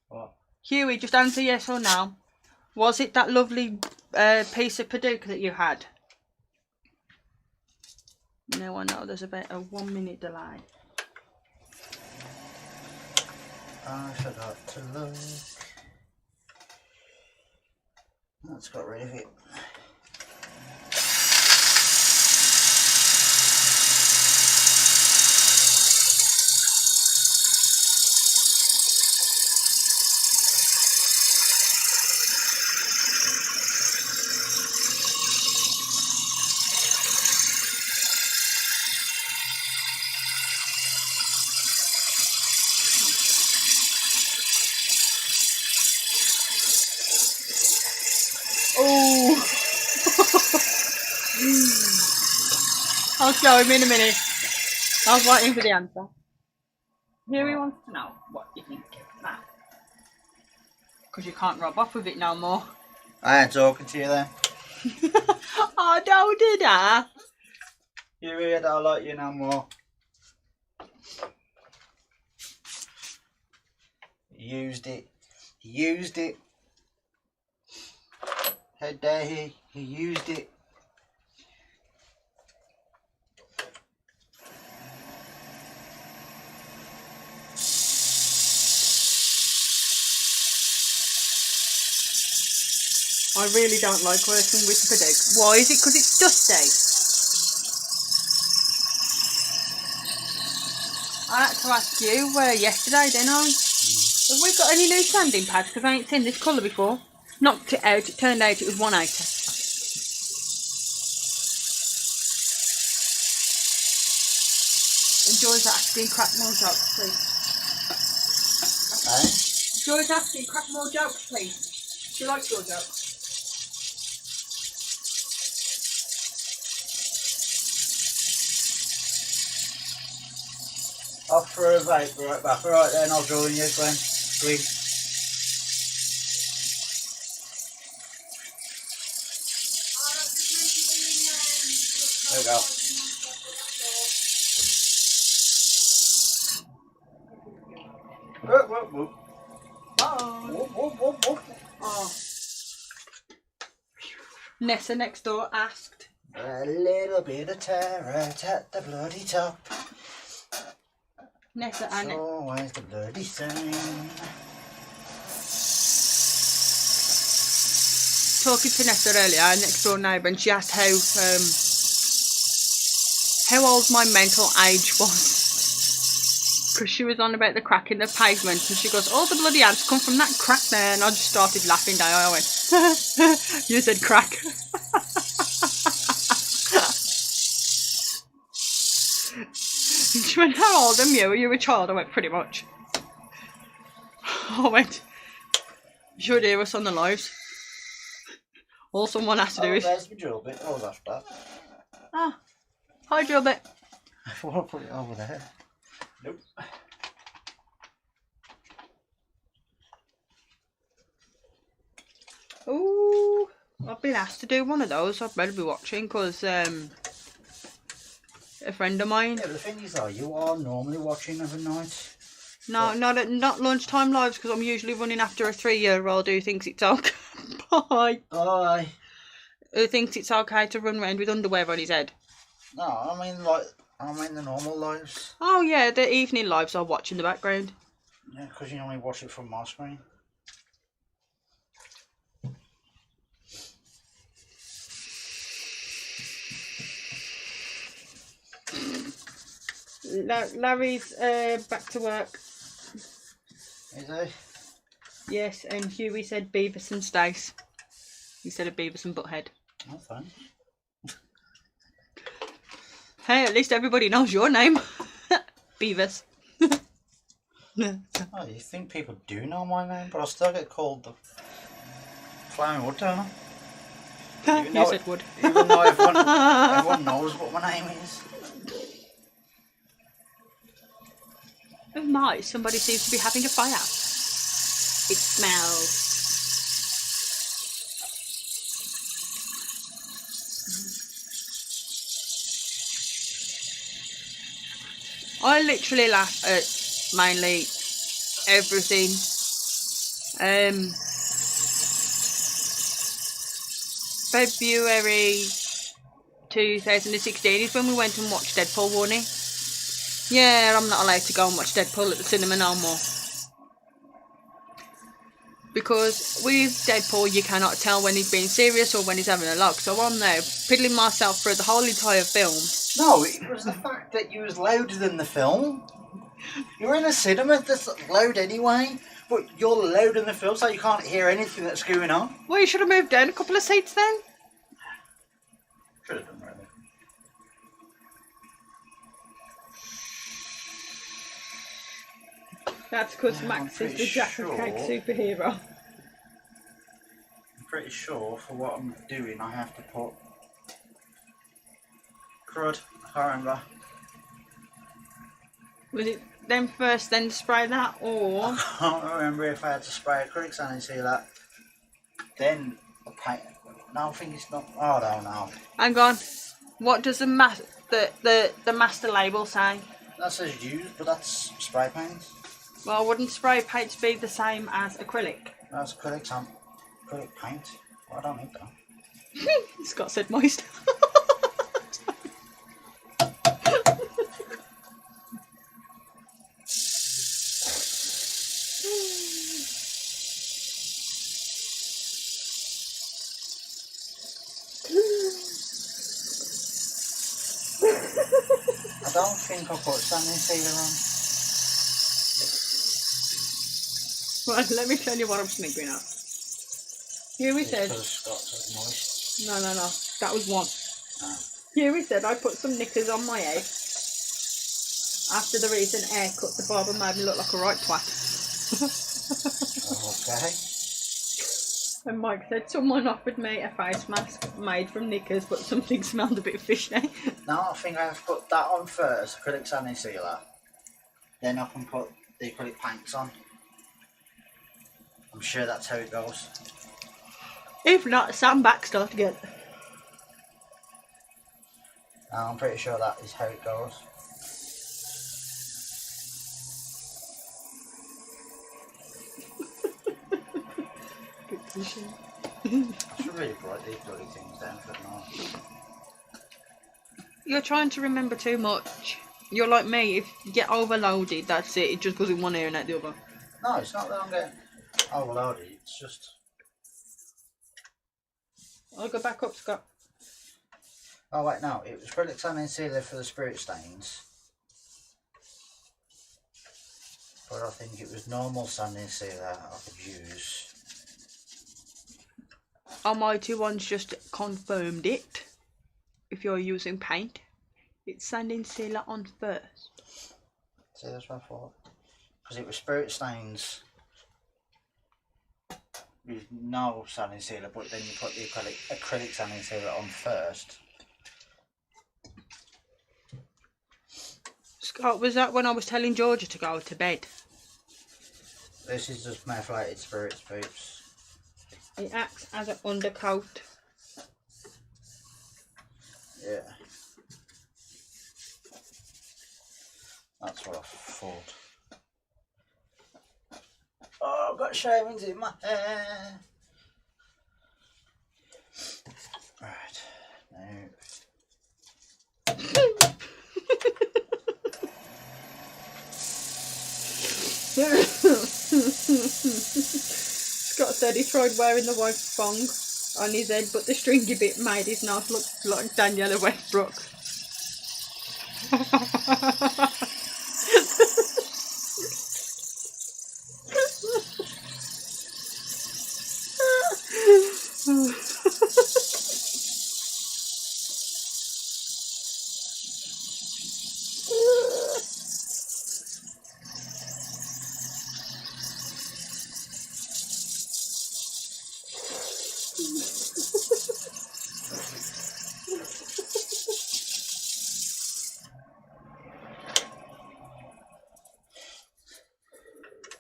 What? Huey, just answer yes or no. Was it that lovely piece of Paducah that you had? No, I know there's about a 1 minute delay. I forgot to look. That's got rid of it. Oh! I'll show him in a minute. I was waiting for the answer. Here he wants to know what you think of that. Because you can't rub off with it no more. I ain't talking to you then. Oh, don't do that. You really don't like you no more. Used it. How dare he? He used it. I really don't like working with Paducah. Why is it? Because it's dusty. I had to ask you yesterday, didn't I? Have we got any new sanding pads? Because I ain't seen this colour before. Knocked it out, it turned out it was 180. And Joy's asking, crack more jokes, please. Eh? Joy's asking, crack more jokes, please. She likes your jokes. Off for a vape, right back. Alright then, I'll join you, Glenn. Green. There we go. Whoop, whoop, whoop. Bye. Whoop, whoop, whoop, whoop. Oh. Nessa next door asked, A little bit of terror at the bloody top. Nessa It's and always the bloody same. talking to Nessa earlier, our next door neighbour, and she asked how old my mental age was. Because she was on about the crack in the pavement, and she goes, all the bloody ants come from that crack there, and I just started laughing down. I went, you said crack. She went, how old am you? Are you a child? I went, pretty much. I went, you should hear us on the lives. All someone has to do is... There's my drill bit. Oh, that's that. Ah, hi drill bit. I thought I'd put it over there. Nope. Ooh, I've been asked to do one of those. I'd better be watching because a friend of mine. Yeah, but the thing is though, you are normally watching every night. No, not lunchtime lives because I'm usually running after a 3-year-old who thinks it's okay. Bye. Bye. Who thinks it's okay to run around with underwear on his head. No, I mean the normal lives. Oh yeah, the evening lives I watch in the background. Yeah, because you only watch it from my screen. Larry's back to work. Is he? Yes, and Huey said Beavis and Stace instead of Beavis and Butthead. Oh, thanks. Hey, at least everybody knows your name. Beavis. Oh, you think people do know my name, but I still get called the Flaming Wood Turner. You said wood. Even though everyone knows what my name is. Oh my, somebody seems to be having a fire. It smells. I literally laugh at mainly everything. February 2016 is when we went and watched Deadpool, wasn't it? Yeah, I'm not allowed to go and watch Deadpool at the cinema no more. Because with Deadpool you cannot tell when he's being serious or when he's having a lark. So I'm there piddling myself through the whole entire film. No, it was the fact that you was louder than the film. You're in a cinema that's loud anyway, but you're loud in the film so you can't hear anything that's going on. Well, you should have moved down a couple of seats then. Should have done really. That's because Yeah, Max I'm is the pretty Jack of Cake sure. superhero. I'm pretty sure for what I'm doing I have to put crud, I can't remember. Was it then first, then spray that, or I can't remember if I had to spray acrylic sand and that. Then the paint. No, I think it's not. Oh, I don't know. hang on? What does the master label say? That says used, but that's spray paint. Well, wouldn't spray paints be the same as acrylic? That's acrylic sand. Acrylic paint. Well, I don't need that. Scott said moist. I don't think I put sanding sealer on. Well, let me tell you what I'm sniggering at. Here we said, Because Scott's moist. no, that was one. Oh. Here we said I put some knickers on my head after the recent haircut. The barber made me look like a right twat. Okay. And Mike said someone offered me a face mask made from knickers, but something smelled a bit fishy. No, I think I have to put that on first, acrylic sanding sealer. Then I can put the acrylic paints on. I'm sure that's how it goes. If not, stand back, start again. No, I'm pretty sure that is how it goes. Good vision. I should really write these bloody things down for now. You're trying to remember too much. You're like me, if you get overloaded, that's it. It just goes in one ear and out the other. No, it's not that I'm getting overloaded, it's just... I'll go back up, Scott. Oh wait, no, it was acrylic sanding sealer for the spirit stains. But I think it was normal sanding sealer I could use. Almighty One's just confirmed it. If you're using paint, it's sanding sealer on first. See, that's what I thought. Because it was spirit stains with no sanding sealer, but then you put the acrylic sanding sealer on first. Scott, was that when I was telling Georgia to go to bed? This is just methylated spirits, peeps. It acts as an undercoat. Yeah. That's what I thought. Oh, I've got shavings in my hair. Right. Scott said he tried wearing the white thong on his head, but the stringy bit made his nose look like Daniela Westbrook.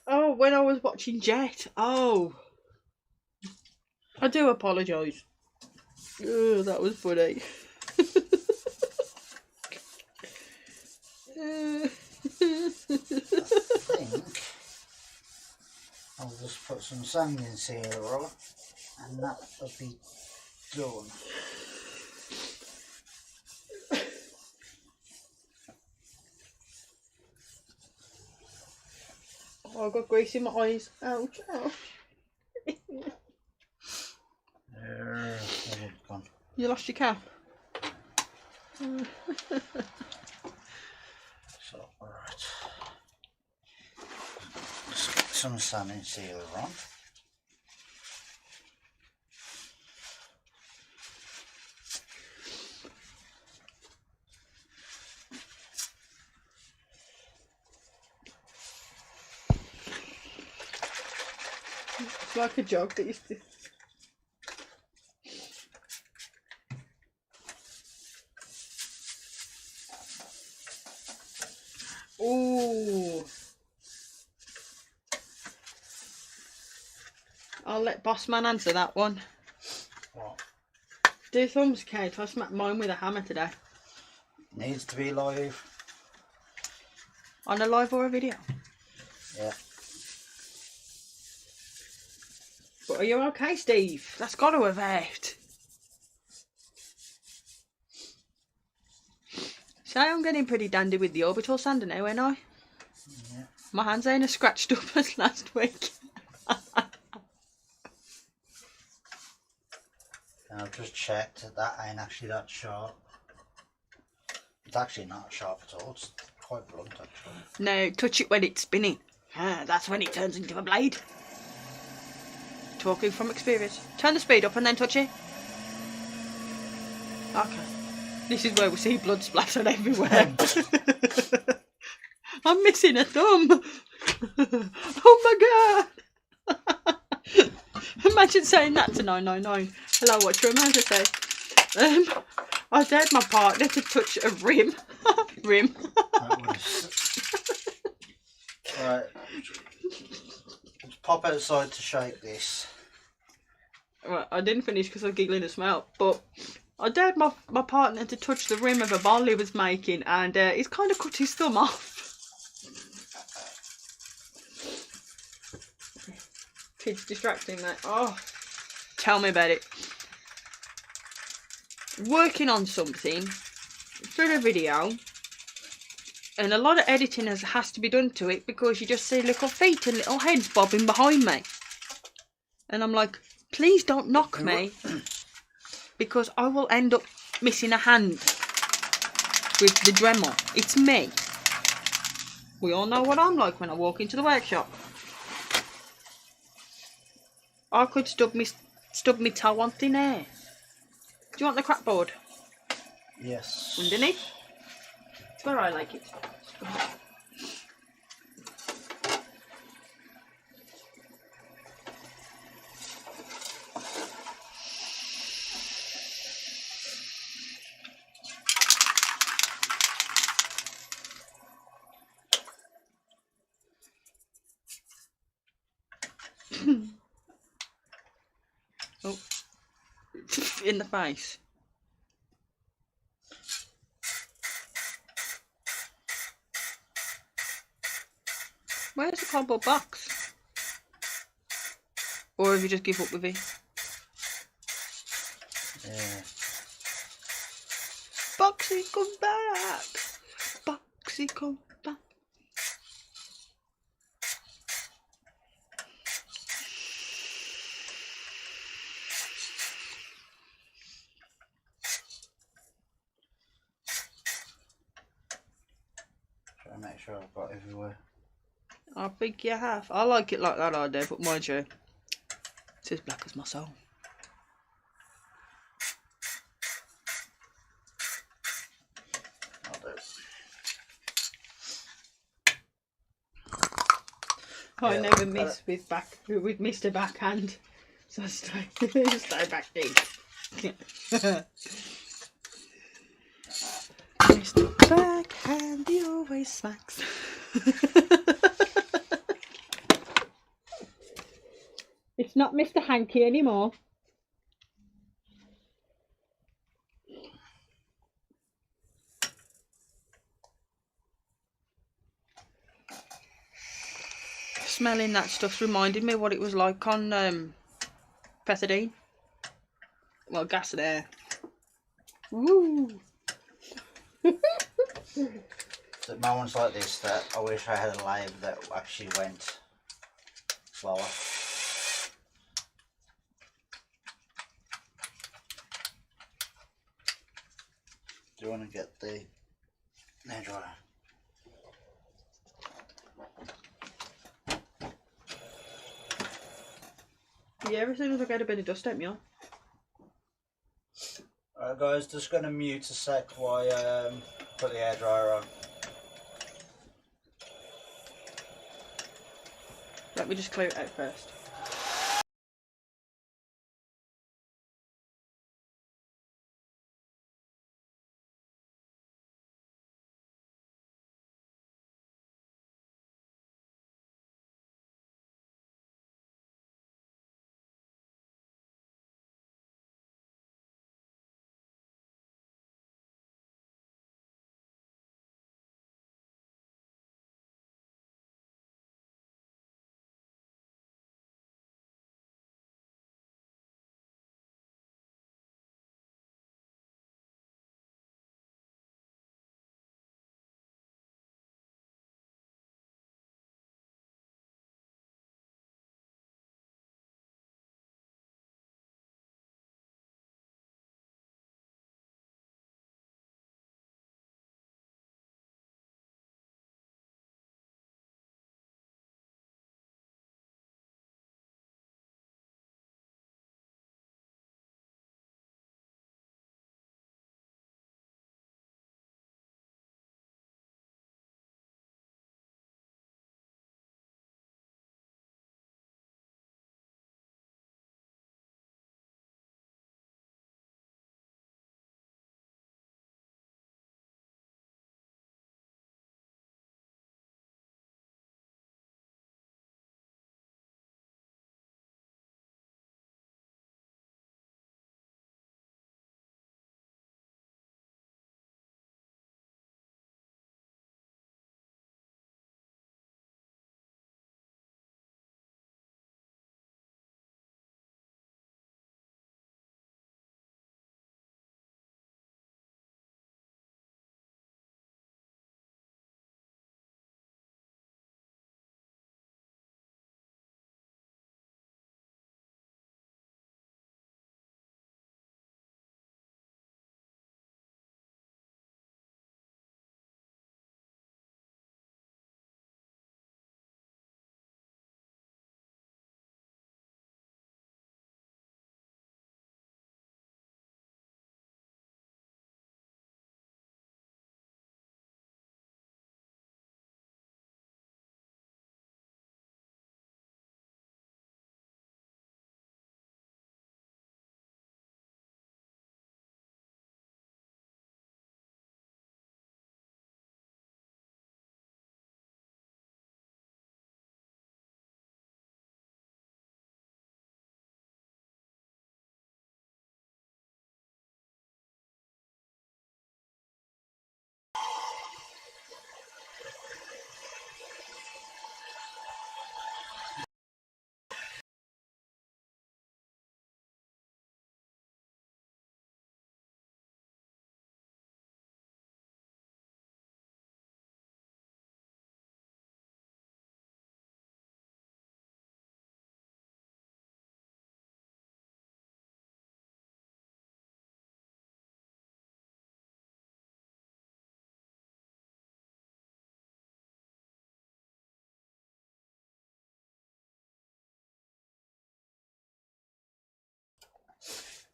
Oh, when I was watching Jet. Oh. I do apologise. Oh, that was funny. I think I'll just put some sanding sealer on and that will be done. Oh, I got grease in my eyes. Ouch, ouch. There, it's gone. You lost your cap? So, alright. Let's get some sanding sealer on. It's like a jog that used to... Ooh. I'll let Bossman answer that one. What? Do thumbs count? I smacked mine with a hammer today. Needs to be live. On a live or a video? Yeah. But are you okay, Steve? That's got to have hurt. So I'm getting pretty dandy with the orbital sander now, ain't I? Yeah. My hands ain't as scratched up as last week. And I've just checked that ain't actually that sharp. It's actually not sharp at all, it's quite blunt actually. No, touch it when it's spinning. That's when it turns into a blade. Talking from experience. Turn the speed up and then touch it. Okay. This is where we see blood splattered everywhere. I'm missing a thumb. Oh my god. Imagine saying that to 999. Hello, what's your amount to say? I dared my partner to touch a rim. Rim. Right. Let's pop outside to shake this. Right, I didn't finish because I was giggling as well, but I dared my partner to touch the rim of a bottle he was making, and he's kind of cut his thumb off. Kids distracting me. Oh, tell me about it. Working on something for a video, and a lot of editing has to be done to it because you just see little feet and little heads bobbing behind me. And I'm like, please don't knock me because I will end up missing a hand with the Dremel. It's me. We all know what I'm like when I walk into the workshop. I could stub me toe on thin air. Do you want the crackboard? Yes. Underneath? It's where I like it. Oh. In the face. Where's the cardboard box? Or have you just give up with it? Yeah. Boxy, come back! Boxy, come back. Try to make sure I've got everywhere. I think you have. I like it like that idea, but mind you, it's as black as my soul. I'll do it. I Yeah, never miss with Mr. Backhand, so I stay back in. Mr. Backhand, he always smacks. It's not Mr. Hanky anymore. Smelling that stuff's reminded me what it was like on Pasadena. Well, gas and air. Woo! At moments like this that I wish I had a lathe that actually went slower. Do you want to get the hairdryer? Yeah, as soon as I get a bit of dust at me on. Alright guys, just going to mute a sec while I put the hairdryer on. Let me just clear it out first.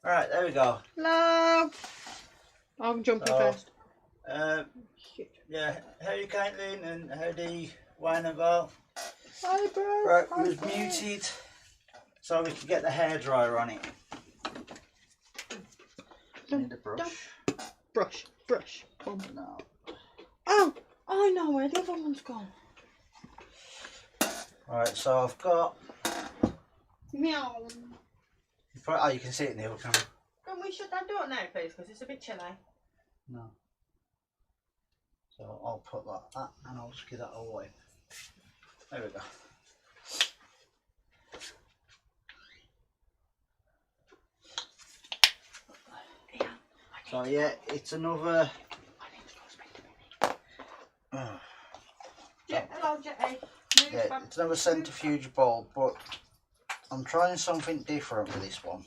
Right, there we go. Love. I'm jumping So, first. Shit. Yeah, howdy Caitlin and howdy Wayne and Val. Hi, bro. Right, Hi, it was bro. muted so we could get the hairdryer on it. Need a brush. Brush. Boom. No. Oh, I know where the other one's gone. Right, so I've got. Meow. Oh, you can see it in the other camera. Can we shut that door now, please? Because it's a bit chilly. No. So I'll put that and I'll just give that away. There we go. So yeah, it's another. Hello, Jetty. Yeah, it's another centrifuge bulb, but I'm trying something different with this one.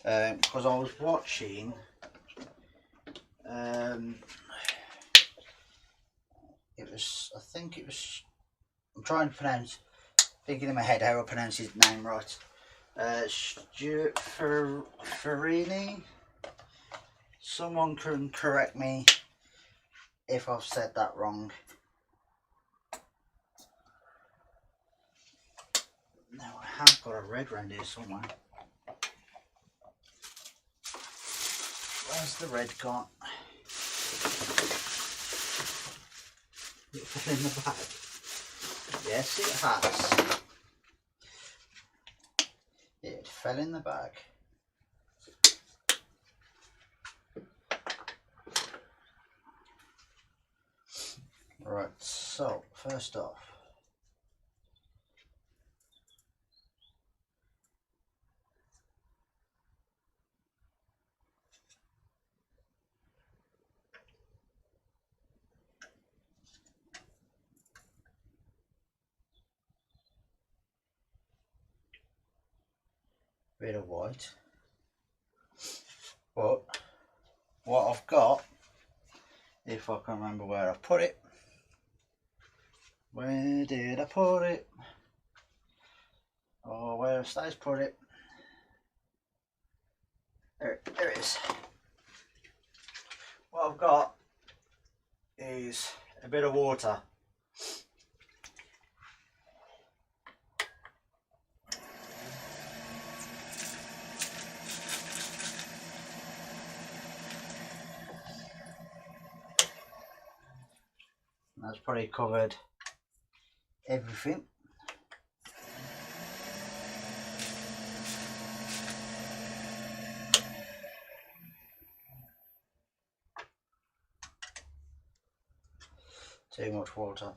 Because I was watching I think it was, I'm trying to pronounce, thinking in my head how I pronounce his name right. Stuart Farini. Someone can correct me if I've said that wrong. Now I have got a red round here somewhere. Where's the red gone? It fell in the bag. Yes, it has. It fell in the bag. Right, so first off, bit of white, but what I've got, if I can remember where I put it, where did I put it, or where have Stace put it, there it is. What I've got is a bit of water. That's probably covered everything. Too much water.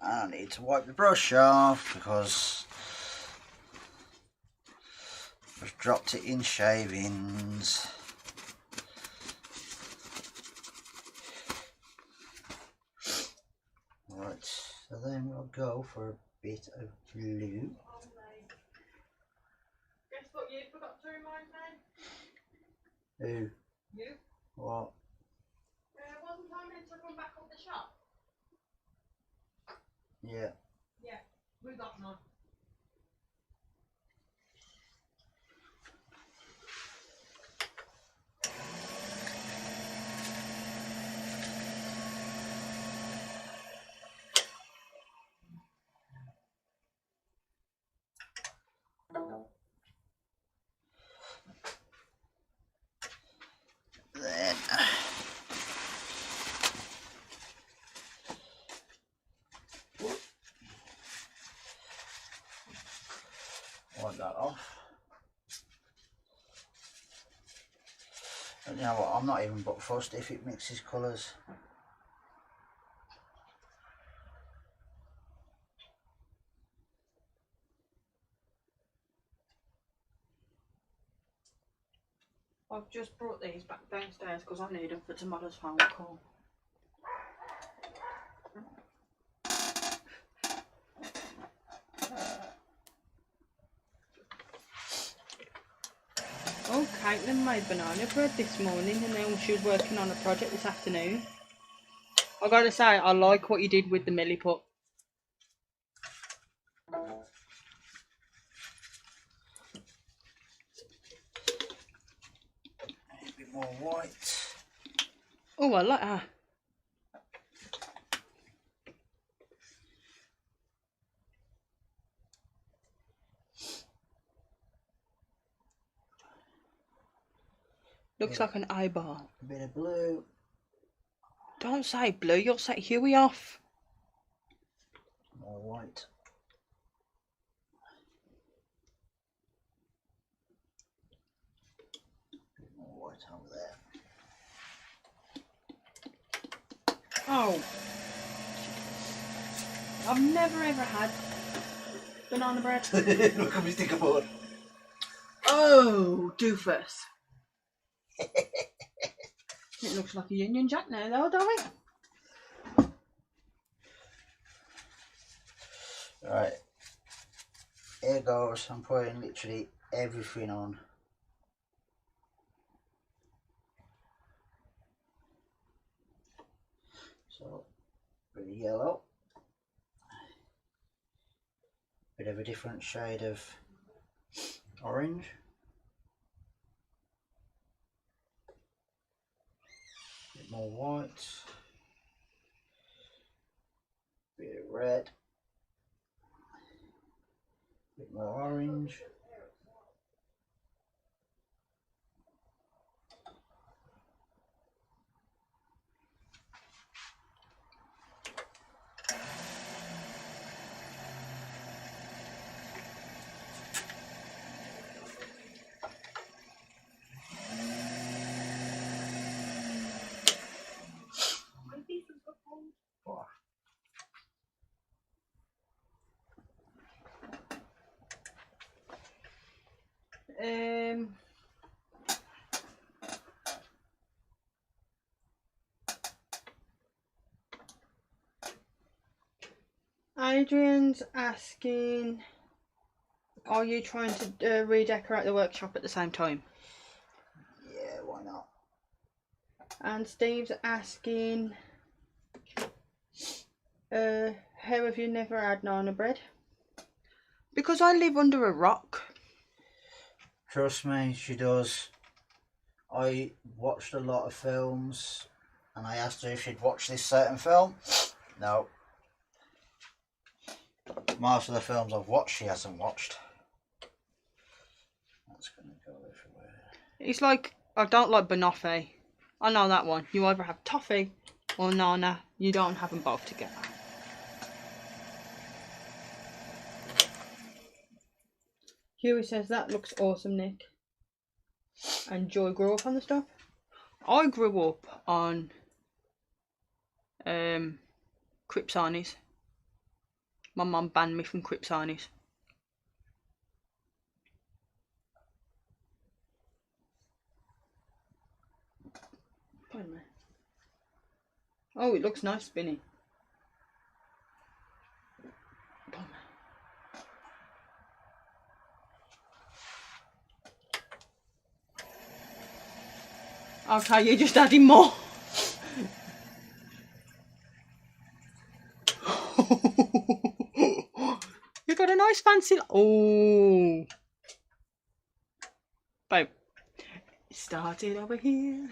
I need to wipe the brush off because I've dropped it in shavings. Right, so then we'll go for a bit of blue. Guess what you forgot to remind me? Who? You? What? Wasn't I meant to come back up the shop? Yeah. Yeah, we got none. Then wipe that off. And you know what, I'm not even but fussed if it mixes colours. I've just brought these back downstairs because I need them for tomorrow's phone call. Oh, Caitlin made banana bread this morning and then she was working on a project this afternoon. I gotta say, I like what you did with the milliput. A bit more white. Oh, I like that. Looks like an eyeball. A bit of blue. Don't say blue, you'll set Huey off. More white. A bit more white over there. Oh. I've never ever had banana bread. Look at me sticker board. Oh, doofus. It looks like a Union Jack now though, don't it? Right. Here goes. I'm putting literally everything on. So, bit of yellow. Bit of a different shade of orange. Bit more white. Bit of red. Bit more orange. Um, Adrian's asking, are you trying to redecorate the workshop at the same time? Yeah, why not? And Steve's asking, how have you never had nana bread? Because I live under a rock. Trust me, she does. I watched a lot of films and I asked her if she'd watched this certain film. No. Most of the films I've watched, she hasn't watched. That's going to go everywhere. It's like, I don't like banoffee. I know that one. You either have toffee or nana. You don't have them both together. Huey says, that looks awesome, Nick. And Joy grew up on the stuff. I grew up on Cripsani's. My mum banned me from Cripsani's. Pardon me. Oh, it looks nice spinning. Pardon me. Okay, you're just adding more. You got a nice fancy. Oh, babe. It started over here.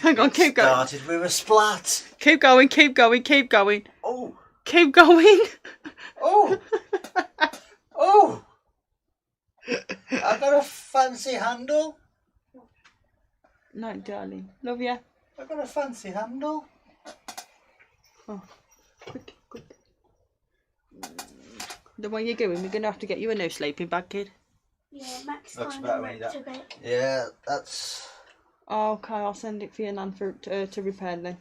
Hang on, keep going. Started with a splat. Keep going, keep going, keep going. Oh, Keep going. oh, oh. I got a fancy handle. No, darling. Love ya. I got a fancy handle. Oh, quick, quick. The way you're going, we're going to have to get you a new sleeping bag, kid. Yeah, Max Looks kind better of when you ripped do a bit. Yeah, that's. Oh, okay, I'll send it for your nan for, to repair then.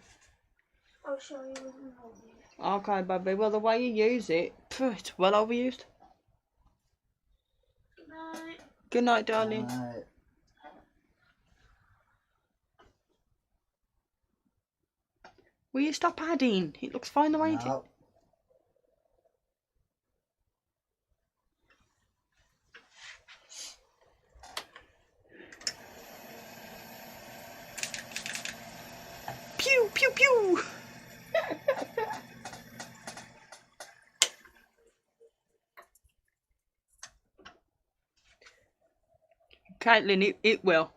I'll show you in the morning. Okay, baby. Well, the way you use it, it's well overused. Good night. Good night, darling. Right. Will you stop adding? It looks fine the way it is. No. Pew, pew, pew. Caitlin, it will.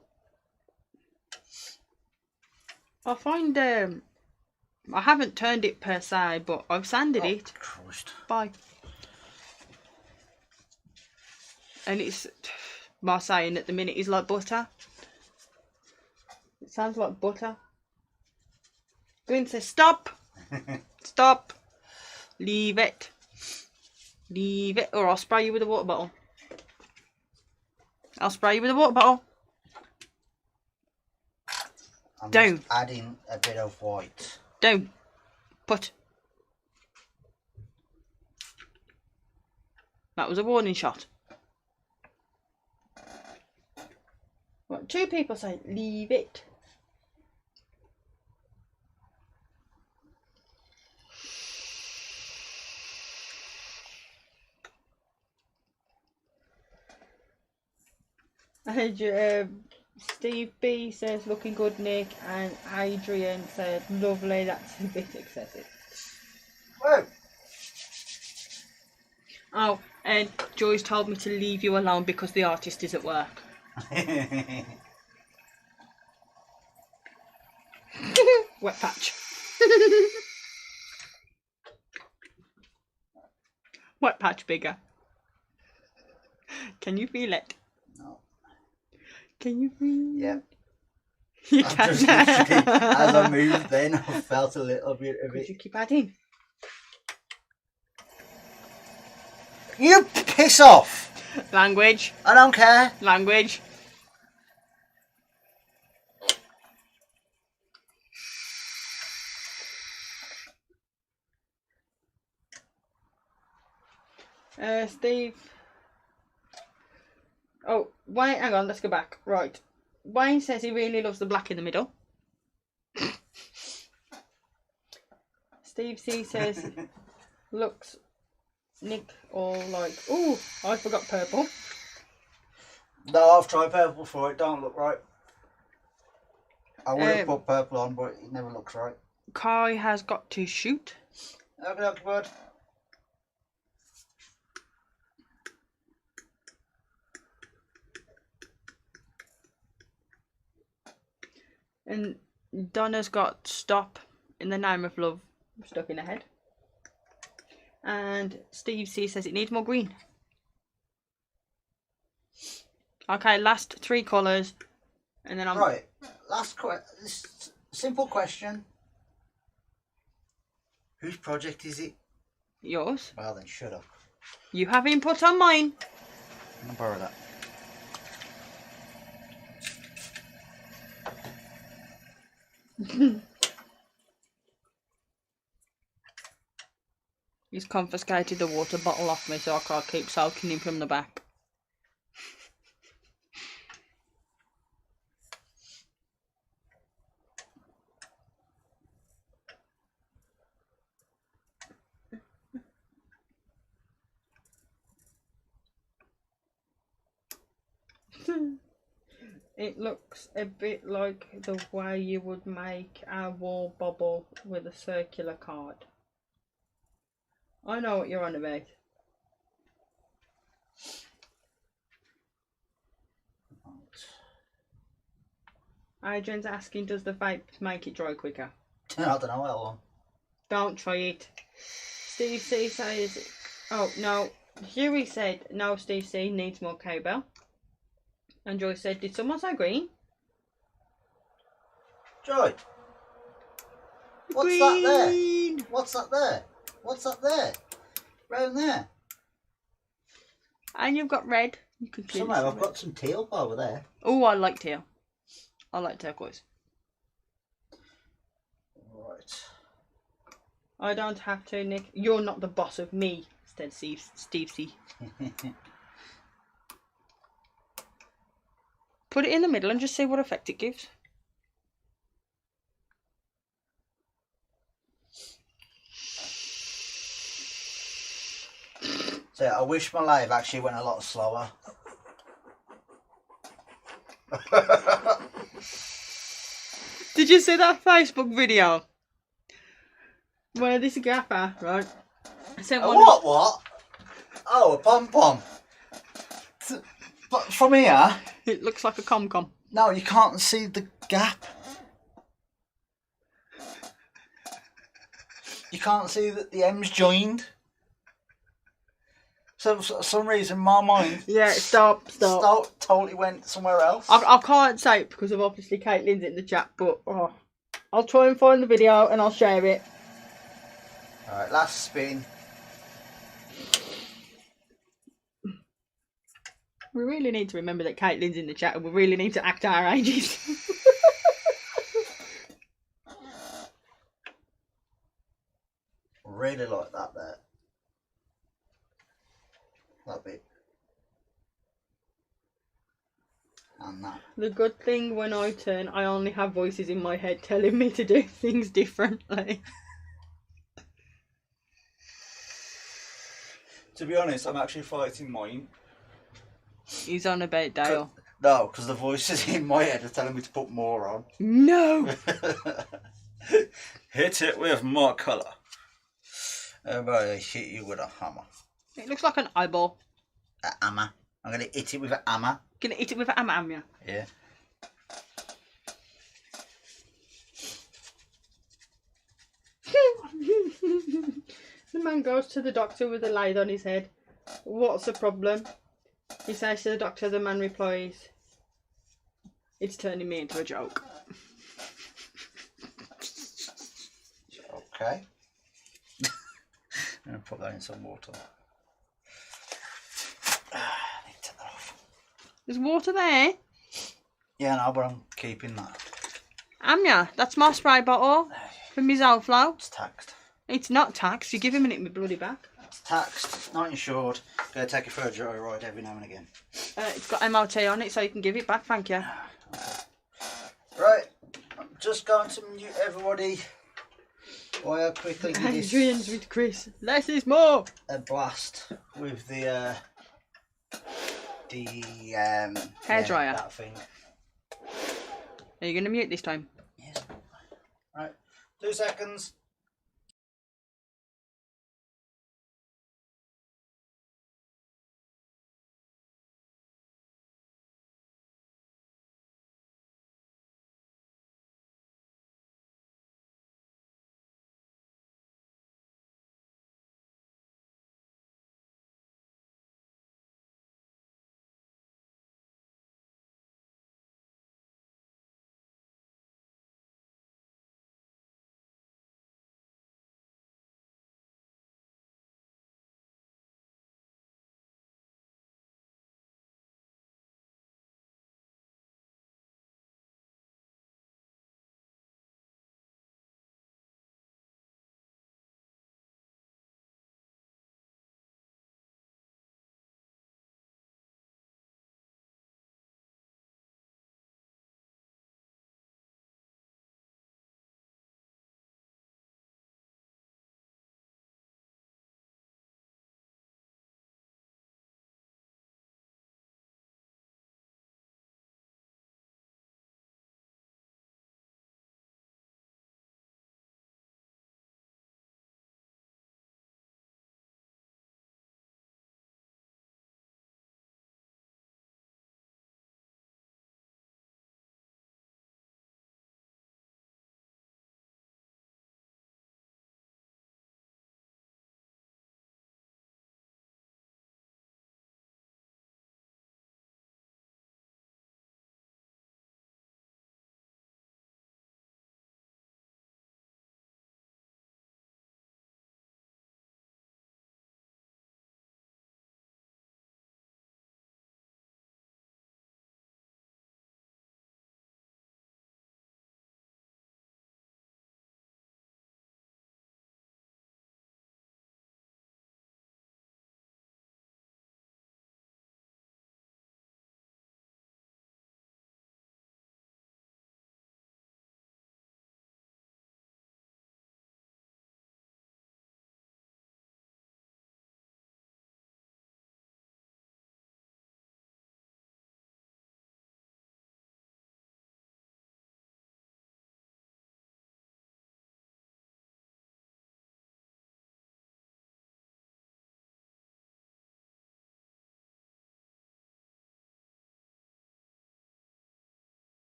I find I haven't turned it per se, but I've sanded it. Christ. Bye. And it's my saying at the minute is like butter. It sounds like butter. Green says stop. Stop. Leave it. Leave it, or I'll spray you with a water bottle. I'll spray you with a water bottle. I'm Don't. just adding a bit of white. Don't. Put. That was a warning shot. What, 2 people say leave it. And Steve B says looking good, Nick, and Adrian said lovely. That's a bit excessive. Whoa! Oh, and Joyce told me to leave you alone because the artist is at work. Wet patch. Wet patch bigger. Can you feel it? No. Can you feel Yeah. it? You I've can. just literally, as I moved then, I felt a little bit of Could it. you keep adding? You piss off! Language. I don't care. Language. Steve. Oh, Wayne, hang on, let's go back. Right. Wayne says he really loves the black in the middle. Steve C says, looks Nick all like, ooh, I forgot purple. No, I've tried purple before, it don't look right. I would have put purple on, but it never looks right. Kai has got to shoot. Okay, bud. And Donna's got stop in the name of love stuck in her head. And Steve C says it needs more green. Okay, last 3 colours. And then I'm... Right, simple question. Whose project is it? Yours. Well then, shut up. You have input on mine. I'm gonna borrow that. He's confiscated the water bottle off me so I can't keep soaking him from the back. It looks a bit like the way you would make a wall bubble with a circular card. I know what you're on about. Adrian's asking, does the vape make it dry quicker? I don't know how long. Don't try it. Steve C says, oh no, Huey said, no, Steve C needs more cowbell. And Joy said, did someone say green? Joy, what's that there? Green! What's that there? What's that there? Round there. And you've got red. You can clearly Somehow see I've red. got some teal over there. Oh, I like teal. I like turquoise. Right. I don't have to, Nick. You're not the boss of me, said Steve C. Put it in the middle and just see what effect it gives. So yeah, I wish my live actually went a lot slower. Did you see that Facebook video? Where this gaffer, right? Sent A one. what? Oh, a pom-pom. But from here, It looks like a com-com. no, you can't see the gap. You can't see that the M's joined. So for some reason, my mind Yeah, stop. totally went somewhere else. I can't say it because of obviously Caitlin's in the chat, but I'll try and find the video and I'll share it. Alright, last spin. We really need to remember that Caitlin's in the chat and we really need to act our ages. Really like that there. That bit. And that. The good thing when I turn, I only have voices in my head telling me to do things differently. To be honest, I'm actually fighting mine. He's on about Dale. No, because the voices in my head are telling me to put more on. No! Hit it with more colour. Everybody hit you with a hammer. It looks like an eyeball. A hammer. I'm going to hit it with a hammer. Gonna hit it with an am. Yeah. The man goes to the doctor with a lathe on his head. What's the problem? He says to the doctor, the man replies, it's turning me into a joke. Okay. I'm going to put that in some water. I need to take that off. There's water there. Yeah, no, but I'm keeping that. Amya, that's my spray bottle from my Zoflo. It's taxed. It's not taxed. You give him it in my bloody back. It's taxed, not insured. Gotta take it for a joyride every now and again. It's got MOT on it, so you can give it back. Thank you. Okay. Right, I'm just going to mute everybody while I quickly give Adrian's this with Chris. Less is more. a blast with the hairdryer. that thing. Are you going to mute this time? Yes. Right, 2 seconds.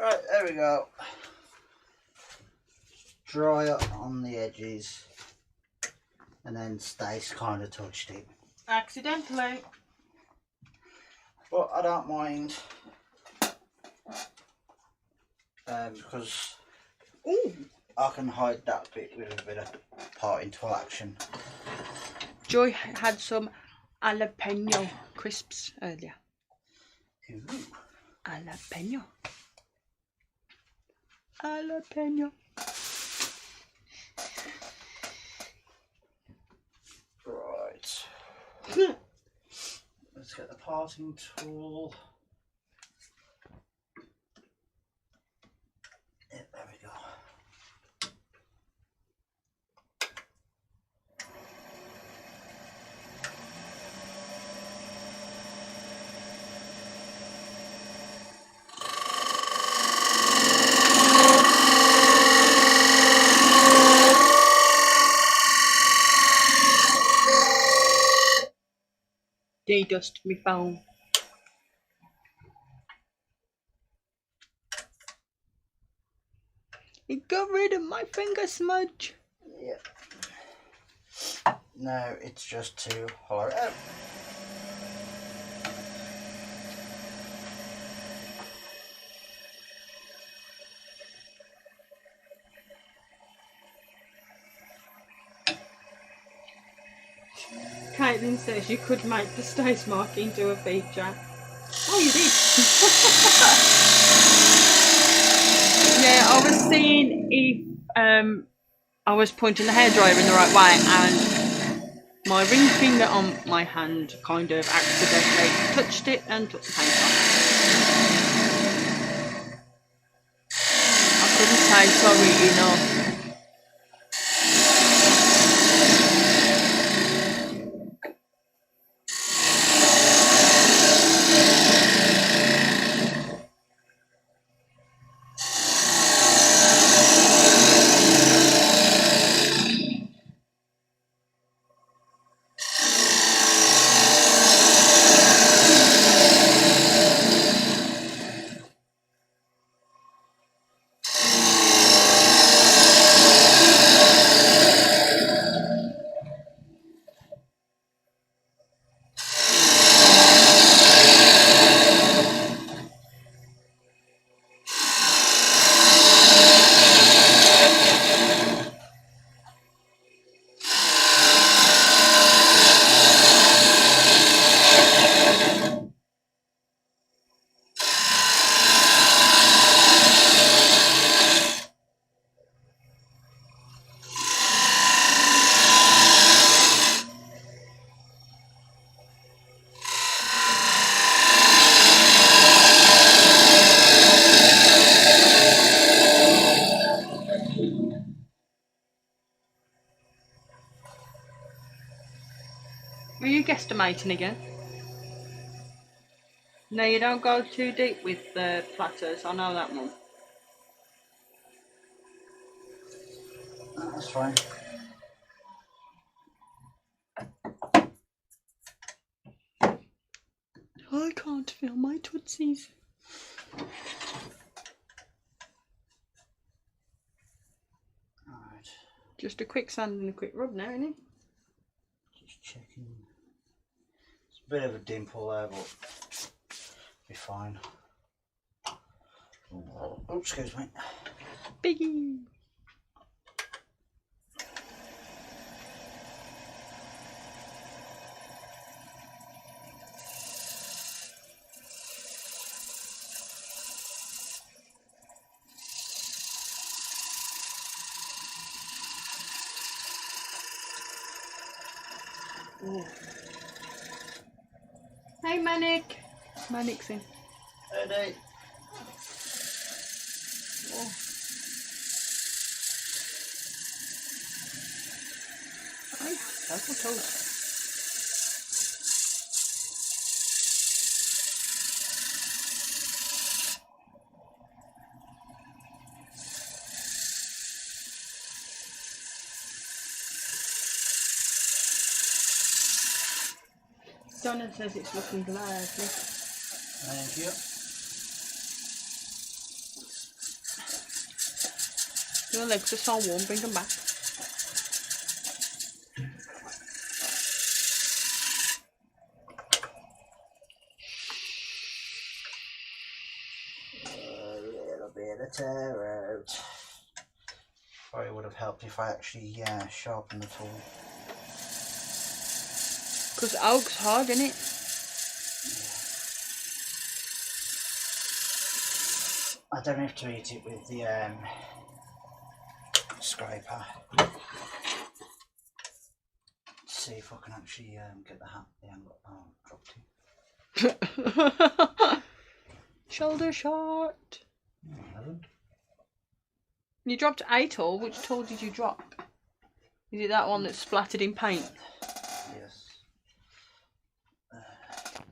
Right, there we go. Dry up on the edges, and then Stace kind of touched it. Accidentally. But I don't mind because Ooh. I can hide that bit with a bit of parting tool action. Joy had some jalapeno crisps earlier. Ooh. Jalapeno. Jalapeno. Right. Let's get the parting tool. Yep, there we go. They dust me phone. It got rid of my finger smudge. Yep. Now it's just to hollow it out. Caitlin says you could make the Stace mark into a feature. Oh, you did. Yeah, I was seeing if I was pointing the hairdryer in the right way, and my ring finger on my hand kind of accidentally touched it and took the paint off. I couldn't say sorry enough. Are you guesstimating again? No, you don't go too deep with the platters. I know that one. That's fine. I can't feel my tootsies. Alright, Just a quick sand and a quick rub now, isn't it? just checking. It's a bit of a dimple there, but be fine. Oh, excuse me. Biggie. Ooh. Hey, Manic. Manic's in. Ready? Oh. Hey, purple toast. Donna says it's looking lovely. Thank you. Your legs are so warm, bring them back. A little bit of tear out. Probably would have helped if I actually sharpened the tool. Because oak's hard, isn't it? I don't have to eat it with the scraper. See if I can actually get the angle. Oh, dropped it. Shoulder shot. No, I haven't. You dropped a tool. Which tool did you drop? Is it that one that's splattered in paint? Yes.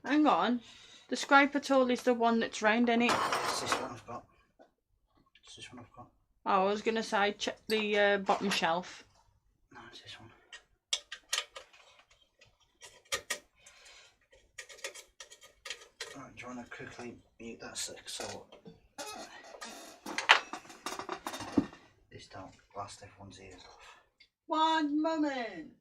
Hang on. The scraper tool is the one that's round, isn't it? It's this one I've got. It's this one I've got. Oh, I was going to say check the bottom shelf. No, it's this one. Right, do you want to quickly mute that so this don't blast everyone's ears off. One moment.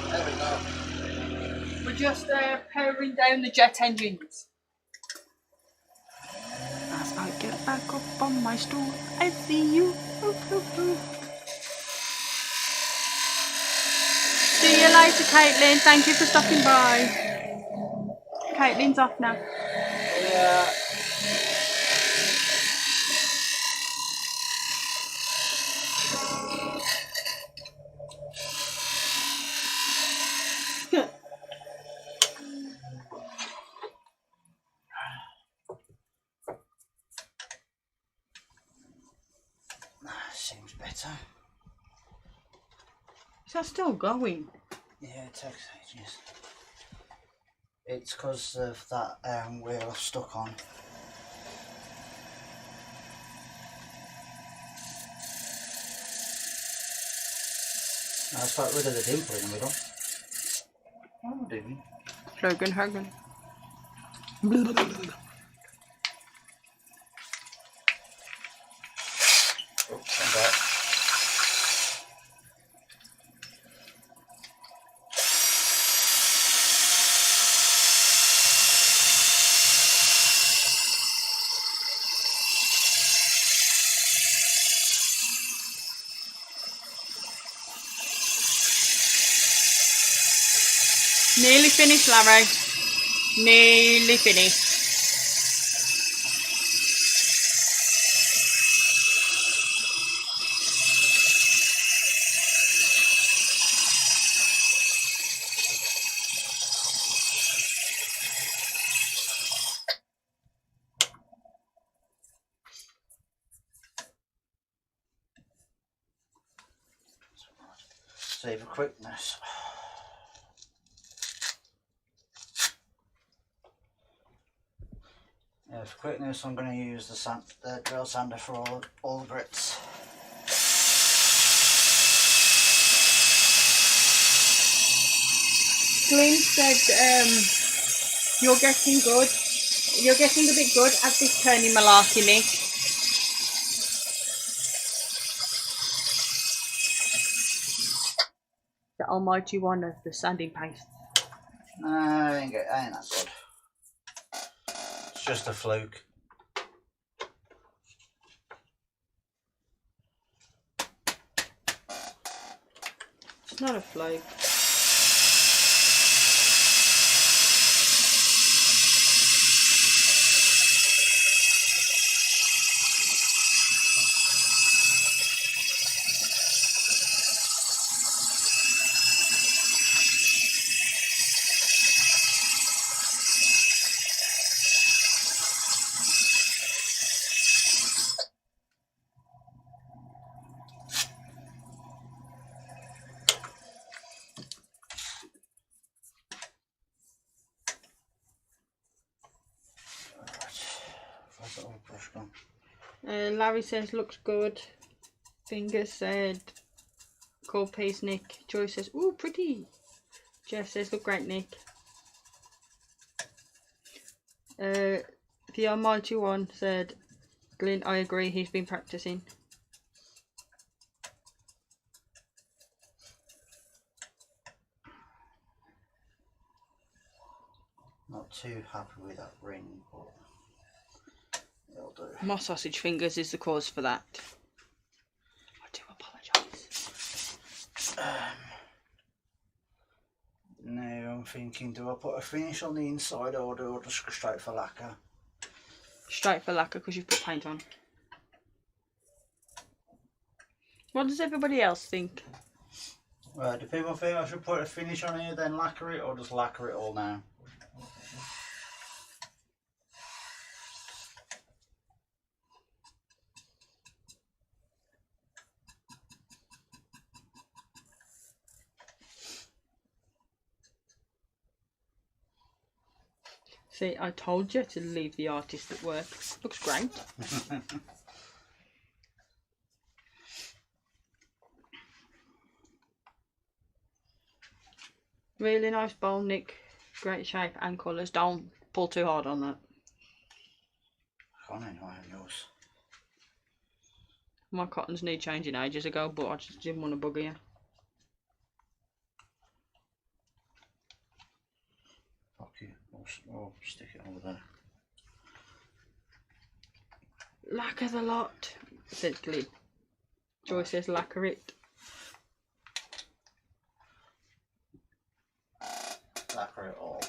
There we go. We're just powering down the jet engines. As I get back up on my stool, I see you. See you later, Caitlin. Thank you for stopping by. Caitlin's off now. Yeah. Seems better. Is that still going? Yeah, it takes ages. It's because of that wheel I've stuck on. Now let's get rid of the dimple in the middle. What am I doing? Logan Hogan. Oh, come back. Nearly finished, Larry. Nearly finished. Save for quickness. Yeah, for quickness, I'm going to use the drill sander for all the grits. Glenn said you're getting good. You're getting a bit good at this turning malarkey, Nick. The almighty one of the sanding paste. No, I ain't that good. It's just a fluke. It's not a fluke. brush gone. Larry says looks good. Fingers said cool piece, Nick. Joy says, ooh, pretty. Jeff says, look great, Nick. The Almighty One said, Glyn, I agree, he's been practicing. Not too happy with that ring, but it'll do. My sausage fingers is the cause for that. I do apologise. Now I'm thinking, do I put a finish on the inside or do I just go straight for lacquer? Straight for lacquer because you've put paint on. What does everybody else think? Right, do people think I should put a finish on here then lacquer it, or just lacquer it all now? See, I told you to leave the artist at work. Looks great. Really nice bowl, Nick. Great shape and colours. Don't pull too hard on that. I can't anyway, yours. My cottons need changing ages ago, but I just didn't want to bugger you. Fuck you. I'll stick it over there. Lacquer the lot, said Glyn. Joy says lacquer it. Lacquer it all.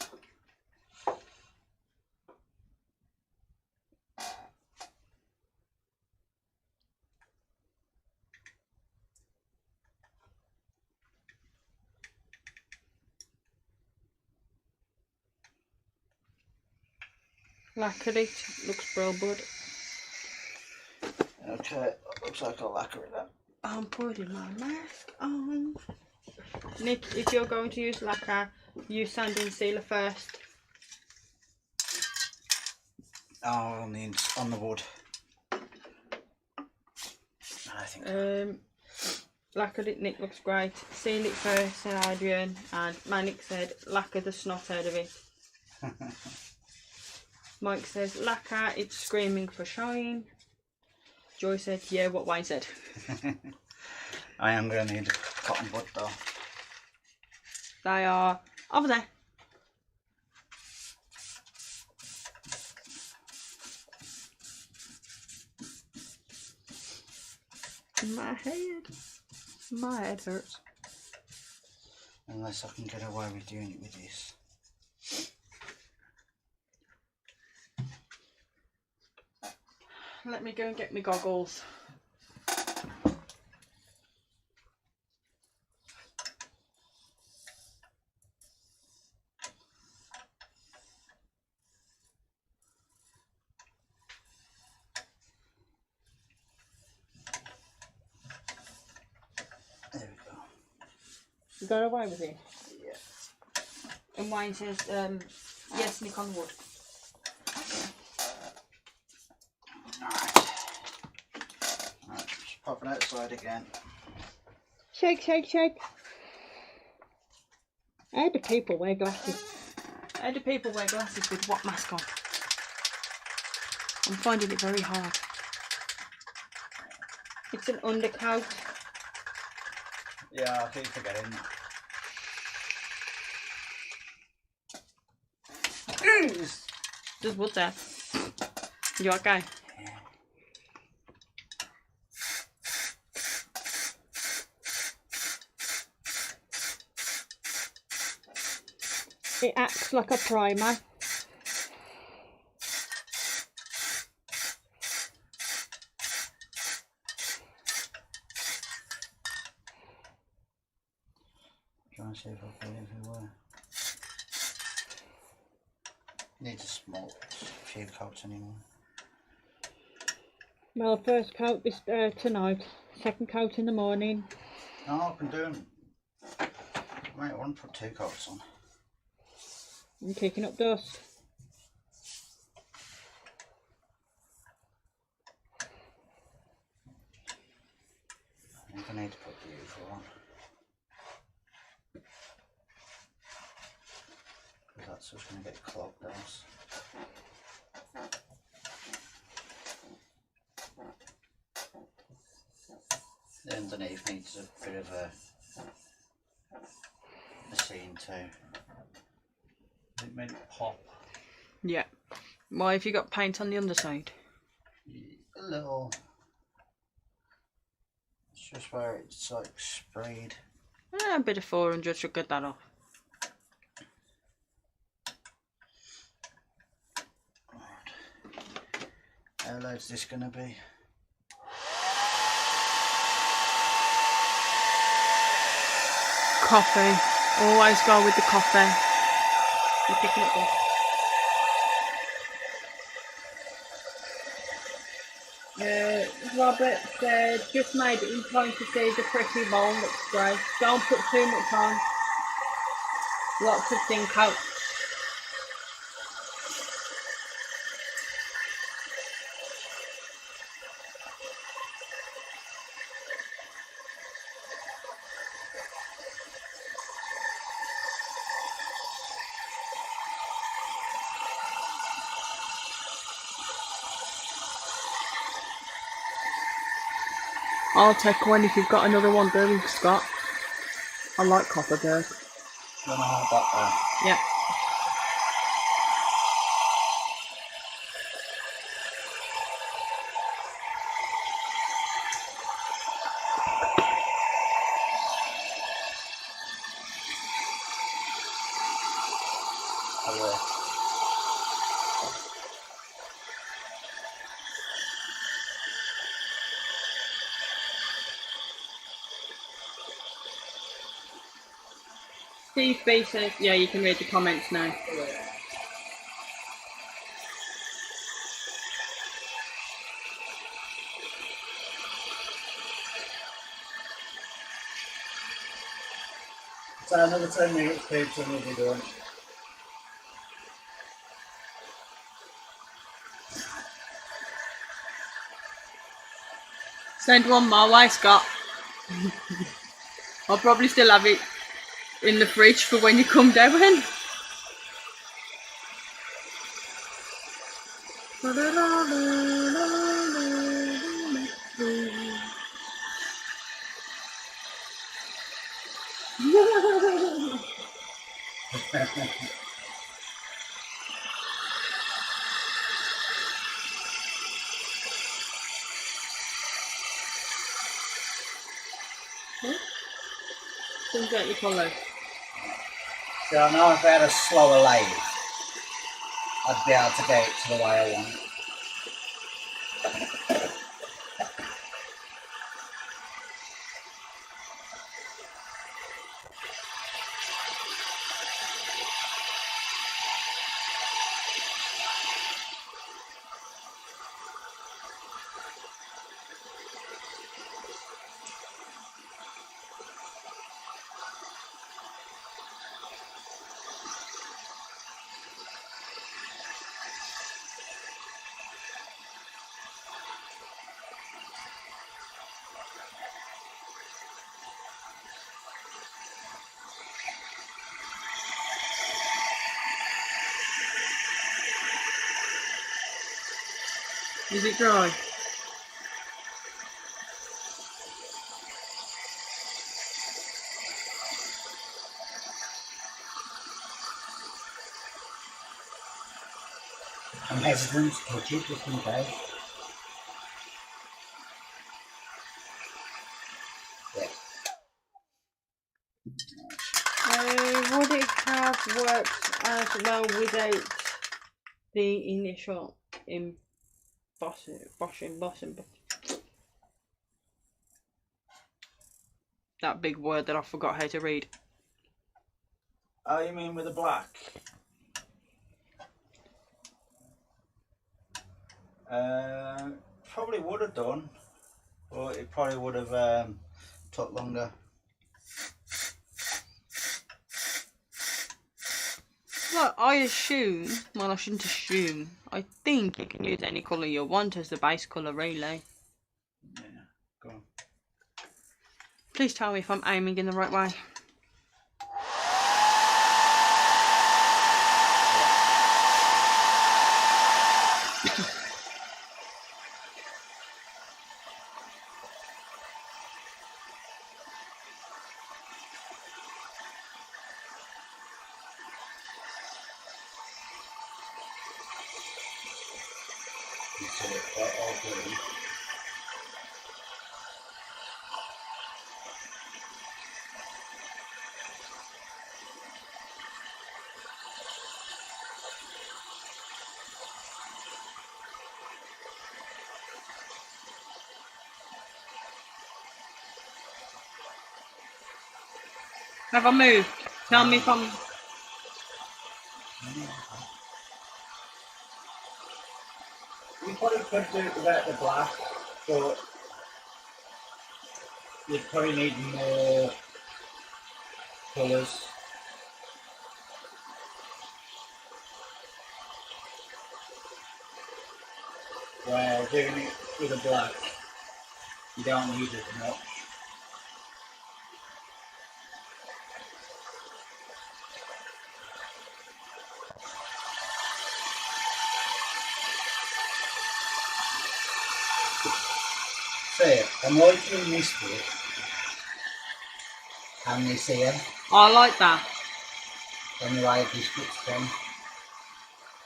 Lacquer it. Looks brill, bud. Okay, looks like I'll lacquer it then. I'm putting my mask on. Nick, if you're going to use lacquer, use sanding sealer first. Oh, on the wood. I think. Lacquer it, Nick, looks great. Seal it first, said Adrian, and Manic said lacquer the snot out of it. Mike says lacquer, it's screaming for shine. Joy said, yeah, what Wayne said. I am going to need cotton bud though. They are over there. My head hurts. Unless I can get away with doing it with this. Let me go and get my goggles. There we go. You got away with it? Yeah. And Wayne says, yes, Nick on wood. Alright, just popping outside again. Shake, shake, shake. How do people wear glasses? How do people wear glasses with what mask on? I'm finding it very hard. It's an undercoat. Yeah, I keep forgetting. Just wood there. You okay? Yeah. It acts like a primer. Try and see if I can get everywhere. Needs a few coats anymore. Well, first coat is tonight. Second coat in the morning. No, I can do them. Right, I want to put 2 coats on. I'm kicking up dust. that's just going to get clogged else. The underneath needs a bit of a scene too. It made it pop. Yeah. Why have you got paint on the underside? A little. It's just where it's like sprayed. A bit of 400 should get that off. How loud's this going to be? Coffee. Always go with the coffee. You're picking up this. Robert said, just made it in time to see the pretty bowl, looks great. Don't put too much on. Lots of thin coat. I'll take one if you've got another one there, Scott. I like Copperberg. You want to hold that there? Yeah. Oh, Steve B says, yeah, you can read the comments now. So another 10 minutes, peeps, and we'll be done. Send one my way, Scott. I'll probably still have it in the fridge for when you come down. Don't get your colour. So I know if I had a slower lathe, I'd be able to get it to the way I want it. Is it dry? I'm hesitant to touch it just in case. Would it have worked as well without the initial embossing? That big word that I forgot how to read. Oh, you mean with the black? Probably would have done, but it probably would have took longer. Well, I assume, well, I shouldn't assume. I think you can use any colour you want as the base colour, really. Yeah, go on. Please tell me if I'm aiming in the right way. to it, but all green. Have I moved? Tell me if I'm... You probably could do it without the black, but you'd probably need more colours. While doing it with a black, you don't need as much. So, I'm liking this bit and this here, I like that. and the way this bit's done.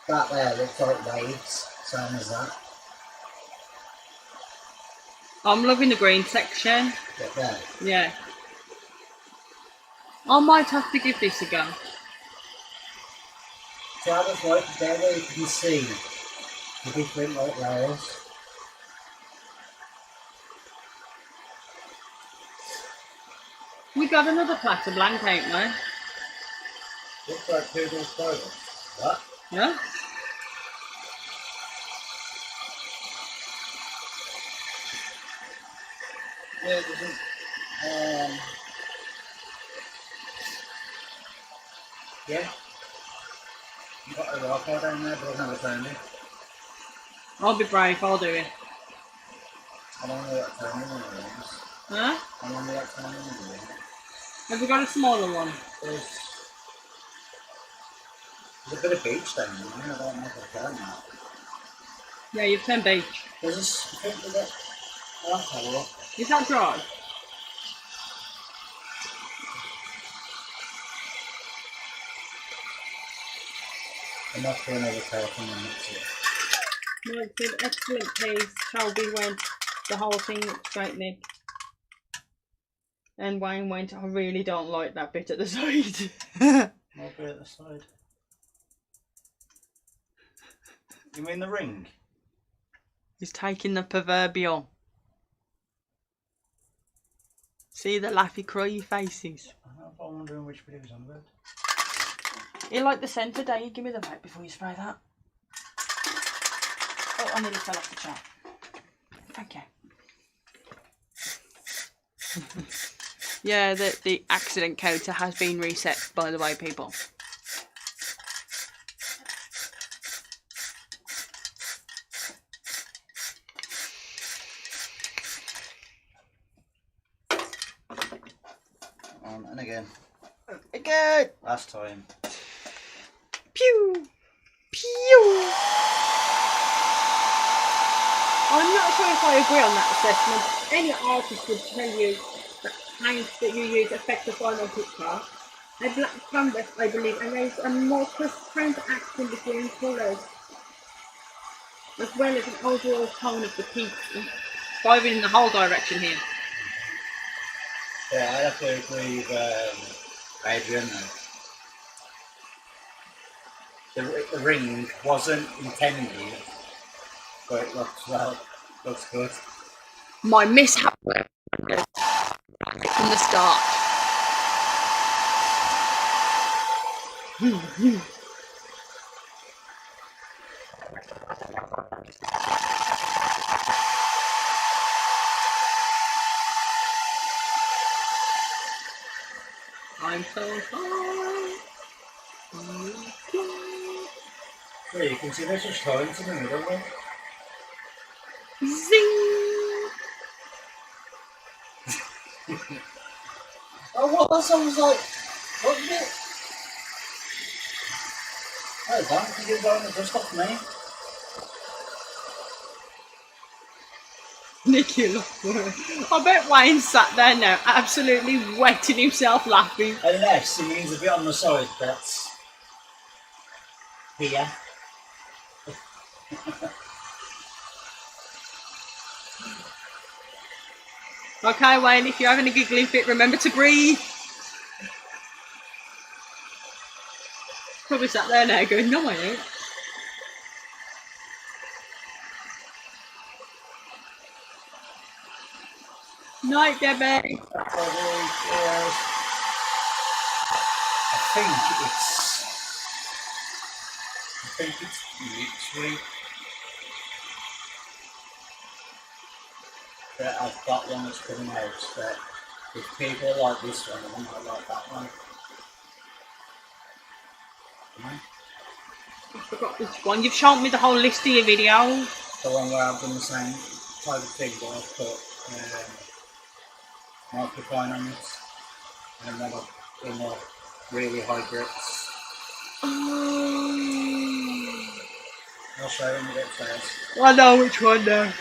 That there looks like waves, same as that. I'm loving the green section. But there. Yeah. I might have to give this a go. So I just like there where you can see the different like layers. We got another platter blank, ain't we? Looks like Poodle's Private. What? Yeah? Yeah, it doesn't. Yeah. You got a rock out down there, but I've never found it. I'll be brave, I'll do it. I'm only like turning one of those. Huh? I'm only like turning one of those. Have we got a smaller one? There's a bit of beach down there. I don't know if I can that. Yeah, you've turned beach. There's a strip with it. I'll have a look. Is that dry? Enough for another person and that's it. No, it's an excellent piece. Shelby went, the whole thing looks great, Nick. And Wayne went, I really don't like that bit at the side. What bit at the side? You mean the ring? He's taking the proverbial. See the laughy cryy faces. I'm wondering which bit it was on about. You like the centre, don't you? Give me the vape before you spray that. Oh, I nearly fell off the chair. Thank you. Yeah, the accident counter has been reset, by the way, people. And again. Again! Last time. Pew! Pew! I'm not sure if I agree on that assessment. Any artist would tell you that paints that you use affect the final picture. A black canvas, I believe, allows a more transparent action between colours, as well as an overall tone of the piece. Driving in the whole direction here. Yeah, I have to agree with Adrian then. The ring wasn't intended, but it looks well. Looks good. My mishap from the start. I'm so sorry. Yeah, you can see there's just lines in the middle there. Zing! Oh, what? That sounds like. What is it? Oh, that you get going just off me. Nicky, look for it. I bet Wayne sat there now, absolutely wetting himself laughing. Unless it means a bit on the side that's here. Okay, Wayne, if you're having a giggling fit, remember to breathe. Probably sat there now going, no, I ain't. Night, Debbie. Probably, yes. I think it's next week that I've got one that's coming out. But if people like this one, they might like that one. I forgot which one. You've shown me the whole list of your videos. The one where I've done the same type of thing, but I've put microphone on it, and then I've done the really high grips. I'll show you when we get upstairs. I know which one now.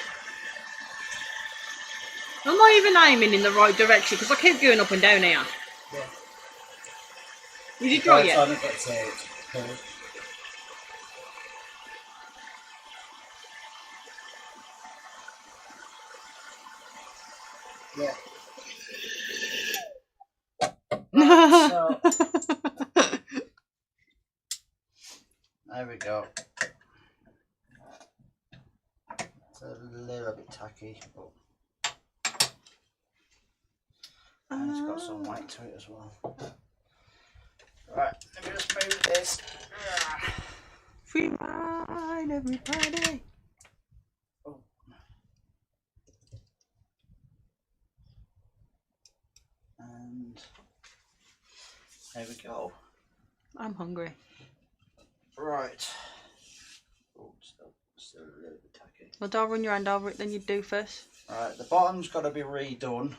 Am I even aiming in the right direction? Because I keep going up and down here. Yeah. Did you draw yet? I don't get to it. Yeah. So, there we go. It's a little bit tacky, but and it's got some weight to it as well. Right, let me just move this. Free ride, everybody. Oh. And there we go. I'm hungry. Right. Oh, still a little bit tacky. Well, don't run your hand over it, then you do first. Right, the bottom's got to be redone.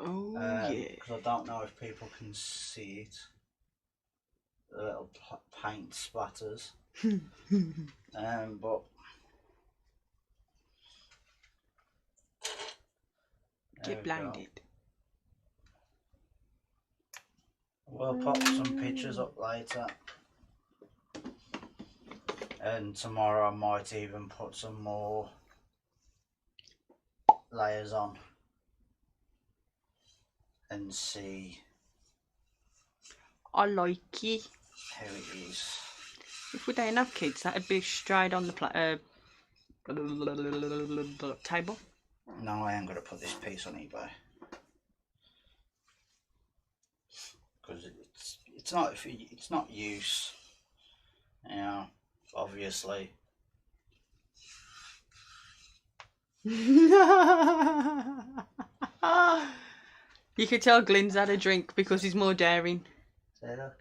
Oh, yeah. Because I don't know if people can see it. The little paint splatters. But get blinded. We'll pop some pictures up later. And tomorrow I might even put some more layers on and see I like it. how it is. If we don't have kids, that'd be straight on the table. No, I am going to put this piece on eBay. Because it's not use. You know, obviously. You could tell Glenn's had a drink because he's more daring. See, look.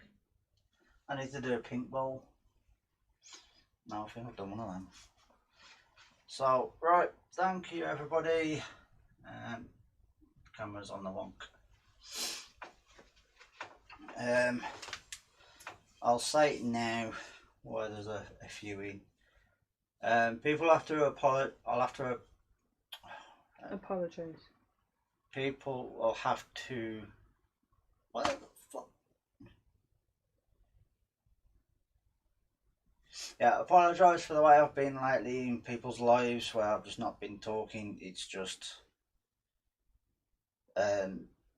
I need to do a pink bowl. No, I think I've done one of them. So, right, thank you everybody. Camera's on the wonk. I'll say it now while there's a few in. People have to apologize. I'll have to Apologise. People will have to. What the fuck? Yeah, apologise for the way I've been lately in people's lives where I've just not been talking. It's just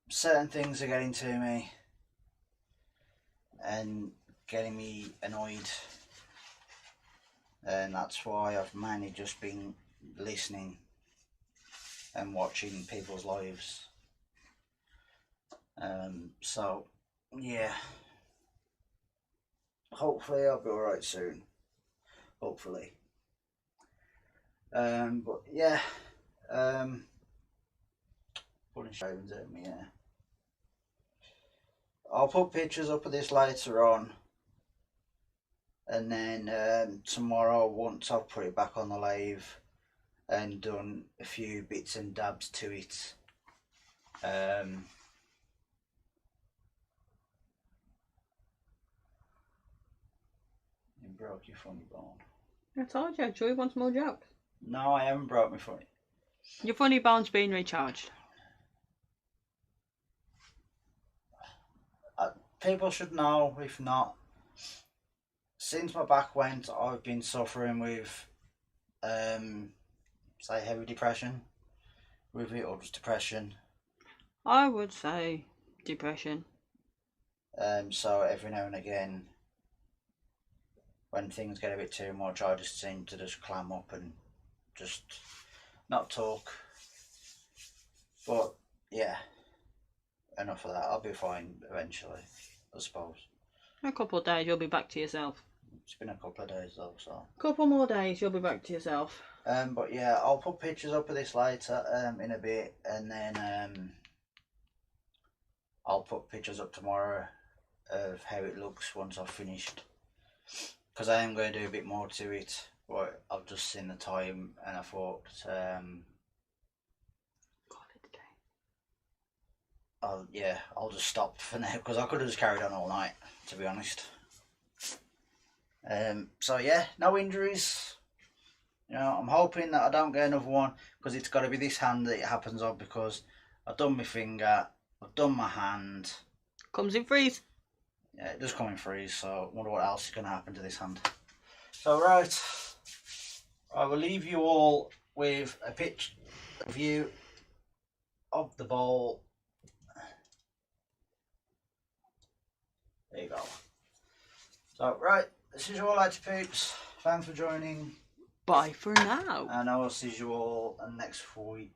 certain things are getting to me and getting me annoyed, and that's why I've mainly just been listening and watching people's lives. So yeah, hopefully I'll be alright soon. Hopefully. But yeah, pulling shavings at me, yeah. I'll put pictures up of this later on, and then tomorrow, once I've put it back on the lathe and done a few bits and dabs to it, you broke your funny bone. I told you, Joey wants more jokes. No, I haven't broke my funny. Your funny bone's being recharged. People should know, if not, since my back went, I've been suffering with, say, heavy depression. with it, or just depression. I would say depression. So every now and again, when things get a bit too much, I just seem to just clam up and just not talk. But yeah, enough of that. I'll be fine eventually, I suppose. In a couple of days, you'll be back to yourself. It's been a couple of days though, so. Couple more days, you'll be back to yourself. But yeah, I'll put pictures up of this later in a bit, and then I'll put pictures up tomorrow of how it looks once I've finished. Because I am going to do a bit more to it, but I've just seen the time and I thought Call it a day. I'll just stop for now because I could have just carried on all night, to be honest. So yeah, no injuries. You know, I'm hoping that I don't get another one because it's got to be this hand that it happens on, because I've done my finger, I've done my hand. Comes in freeze. Yeah, it does come in freeze, so I wonder what else is going to happen to this hand. So right, I will leave you all with a picture view of the bowl. There you go. So right, this is all later peeps. Thanks for joining. Bye for now. And I will see you all next week.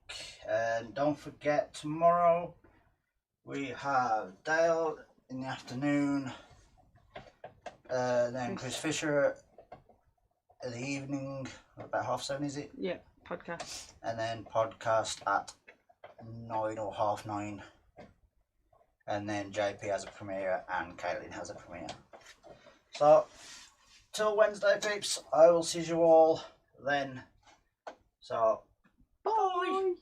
And don't forget, tomorrow we have Dale in the afternoon, then Chris Fisher in the evening, about 7:30 is it? Yeah, podcast. And then podcast at 9 or 9:30. And then JP has a premiere and Caitlin has a premiere. So, till Wednesday peeps, I will see you all then. So, bye.